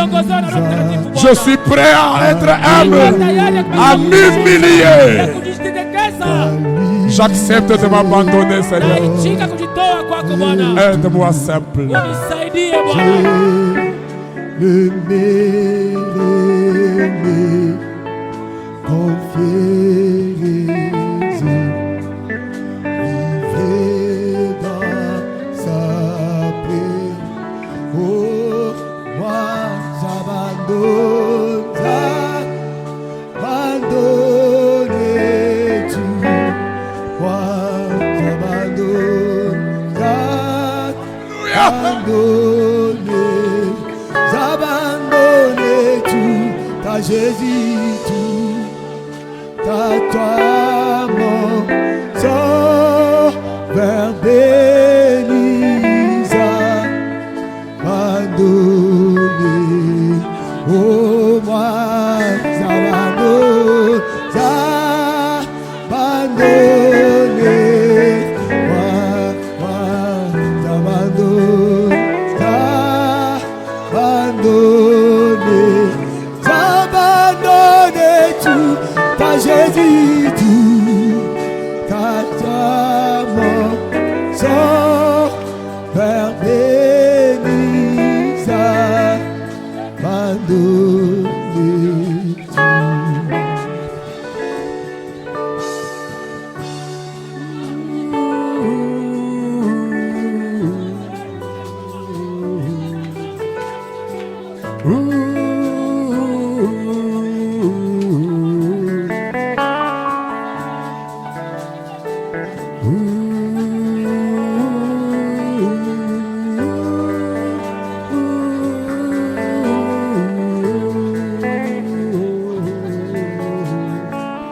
Je suis prêt à être humble, à m'humilier. J'accepte de m'abandonner, Seigneur. Aide-moi simple. J'abandonne tout à Jésus, tout à toi, mon Sauveur béni. J'abandonne, oh moi, j'abandonne, Jésus, tout,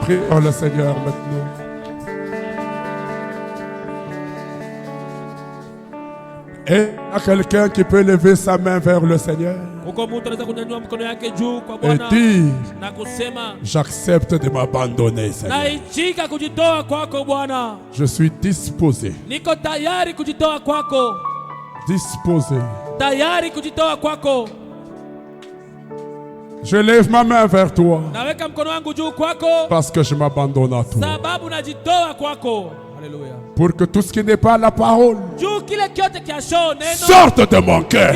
Prions le Seigneur maintenant. Et il y a quelqu'un qui peut lever sa main vers le Seigneur et dire: j'accepte de m'abandonner, Seigneur. Je suis disposé. Disposé. Je lève ma main vers toi parce que je m'abandonne à toi. Pour que tout ce qui n'est pas la parole sorte de mon cœur.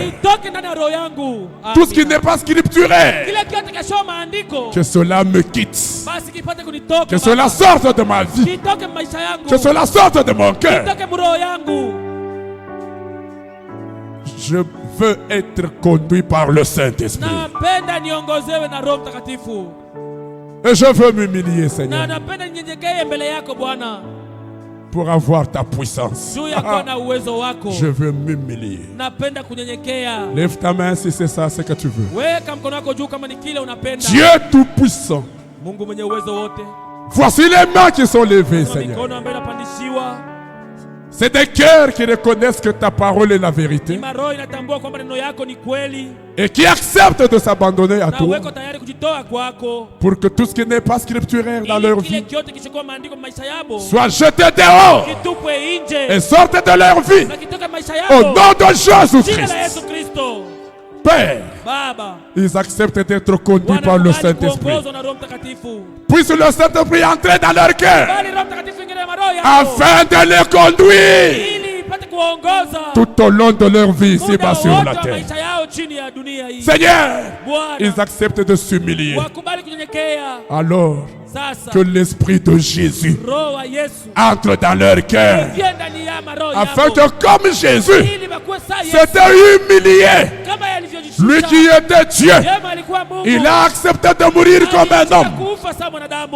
Tout ce qui n'est pas scripturel, que cela me quitte. Que cela sorte de ma vie. Que cela sorte de mon cœur. Je veux être conduit par le Saint-Esprit. Et je veux m'humilier, Seigneur, pour avoir ta puissance. Je veux m'humilier. Lève ta main si c'est ça ce que tu veux. Dieu Tout-Puissant, voici les mains qui sont levées, Seigneur. C'est des cœurs qui reconnaissent que ta parole est la vérité et qui acceptent de s'abandonner à toi pour que tout ce qui n'est pas scripturel dans leur vie soit jeté dehors et sorte de leur vie au nom de Jésus-Christ. Père, ils acceptent d'être conduits par le Saint-Esprit. Puisse le Saint-Esprit entrer dans leur cœur afin de les conduire tout au long de leur vie ici-bas sur la terre. Seigneur, ils acceptent de s'humilier. Alors que l'Esprit de Jésus entre dans leur cœur afin que comme Jésus s'était humilié, lui qui était Dieu, il a accepté de mourir comme un homme.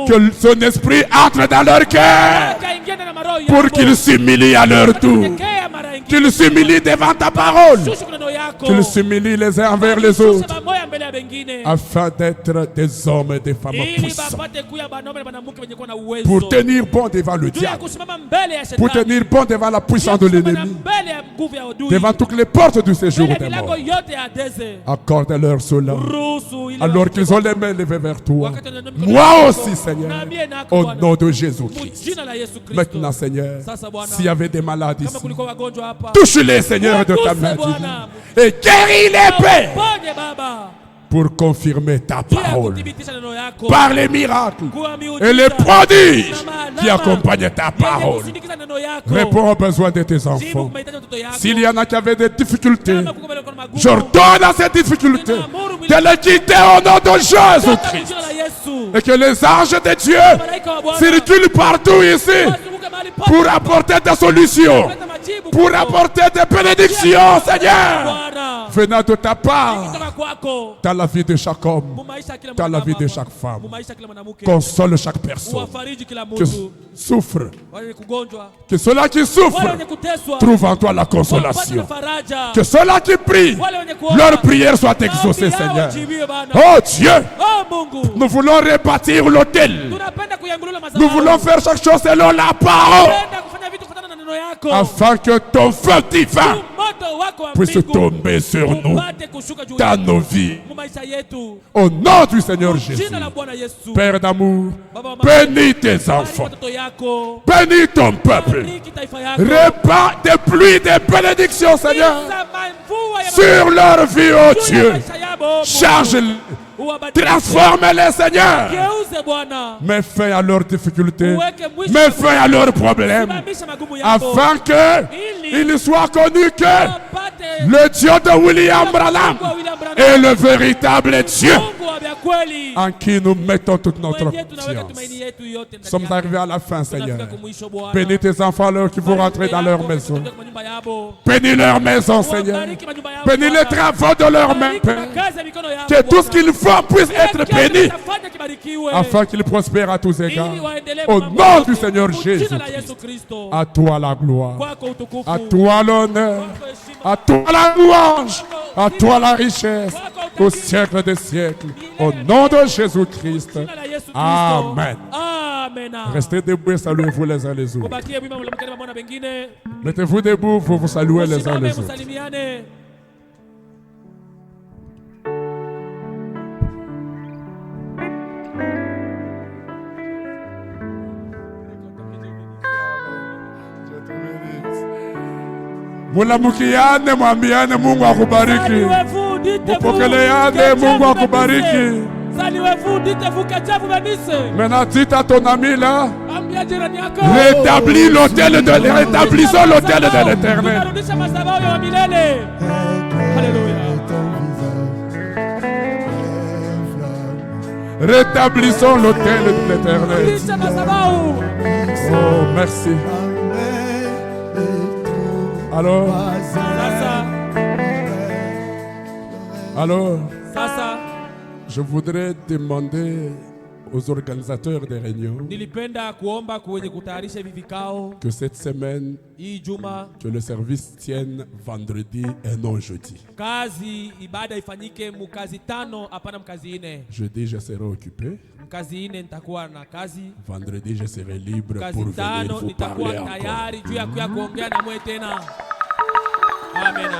Que son esprit entre dans leur cœur pour qu'ils s'humilient à leur tour. Qu'ils s'humilient devant ta parole. Qu'ils s'humilient les uns envers les autres afin d'être des hommes et des femmes puissants. Pour tenir bon devant le diable. Pour tenir bon devant la puissance de l'ennemi. Devant toutes les portes du séjour des morts. Accorde-leur cela. Alors qu'ils ont les mains levées vers toi. Moi aussi, Seigneur. Au nom de Jésus-Christ. Maintenant, Seigneur, s'il y avait des malades ici, touche-les, Seigneur, de ta main divine. Et guéris les paix. Pour confirmer ta parole par les miracles et les prodiges qui accompagnent ta parole. Réponds aux besoins de tes enfants. S'il y en a qui avaient des difficultés, j'ordonne à ces difficultés de les quitter au nom de Jésus-Christ. Et que les anges de Dieu circulent partout ici pour apporter des solutions, pour apporter des bénédictions, Seigneur, venant de ta part, dans la vie de chaque homme, dans la vie de chaque femme. Console chaque personne qui souffre. Que ceux-là qui souffrent trouvent en toi la consolation. Que ceux-là qui prient, leur prière soit exaucée, Seigneur. Oh Dieu, nous voulons rebâtir l'autel. Nous voulons faire chaque chose selon la parole, afin que ton feu divin puisse tomber sur nous, dans nos vies. Au nom du Seigneur Jésus. Père d'amour, bénis tes enfants. Bénis ton peuple. Répands des pluies de bénédictions, Seigneur, sur leur vie, oh Dieu. Charge-les. Transforme-les, Seigneur. Mets fin à leurs difficultés. Mets fin à leurs problèmes. Afin qu'il soit connu que le Dieu de William Branham est le véritable Dieu en qui nous mettons toute notre confiance. Nous sommes arrivés à la fin, Seigneur. Bénis tes enfants alors qui vont rentrer dans leur maison. Bénis leur maison, Seigneur. Bénis les travaux de leurs mains, Père. Que tout ce qu'ils font puisse être béni afin qu'ils prospèrent à tous égards. Au nom du Seigneur Jésus. À toi la gloire. À toi l'honneur. À toi la louange. À toi la richesse. au siècle des siècles. Au nom de Jésus-Christ. Amen. Restez debout et saluez-vous les uns les autres. Mettez-vous debout pour vous saluer les uns les autres. Mulamukiane mwambiane Mungu akubariki. Mupokeleane Mungu akubariki. Saluez-vous, dites-vous que Dieu vous bénisse. Maintenant dites à ton ami là, rétablissons l'autel de l'Éternel. Rétablissons l'autel de l'Éternel. Oh, merci. Alors, je voudrais demander aux organisateurs des réunions que cette semaine, que le service tienne vendredi et non jeudi. Jeudi, je serai occupé. Vendredi, je serai libre pour venir vous parler encore. Amen.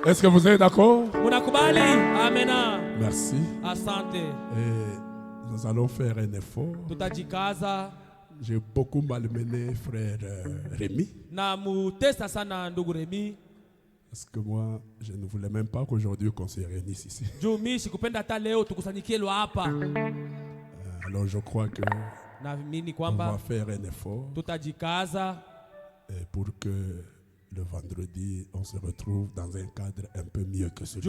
Est-ce que vous êtes d'accord? Amen. Merci. Asante. Et nous allons faire un effort. J'ai beaucoup malmené frère Rémi. Parce que moi, je ne voulais même pas qu'aujourd'hui qu'on se réunisse ici. Alors je crois que on va faire un effort pour que le vendredi, on se retrouve dans un cadre un peu mieux que celui-ci.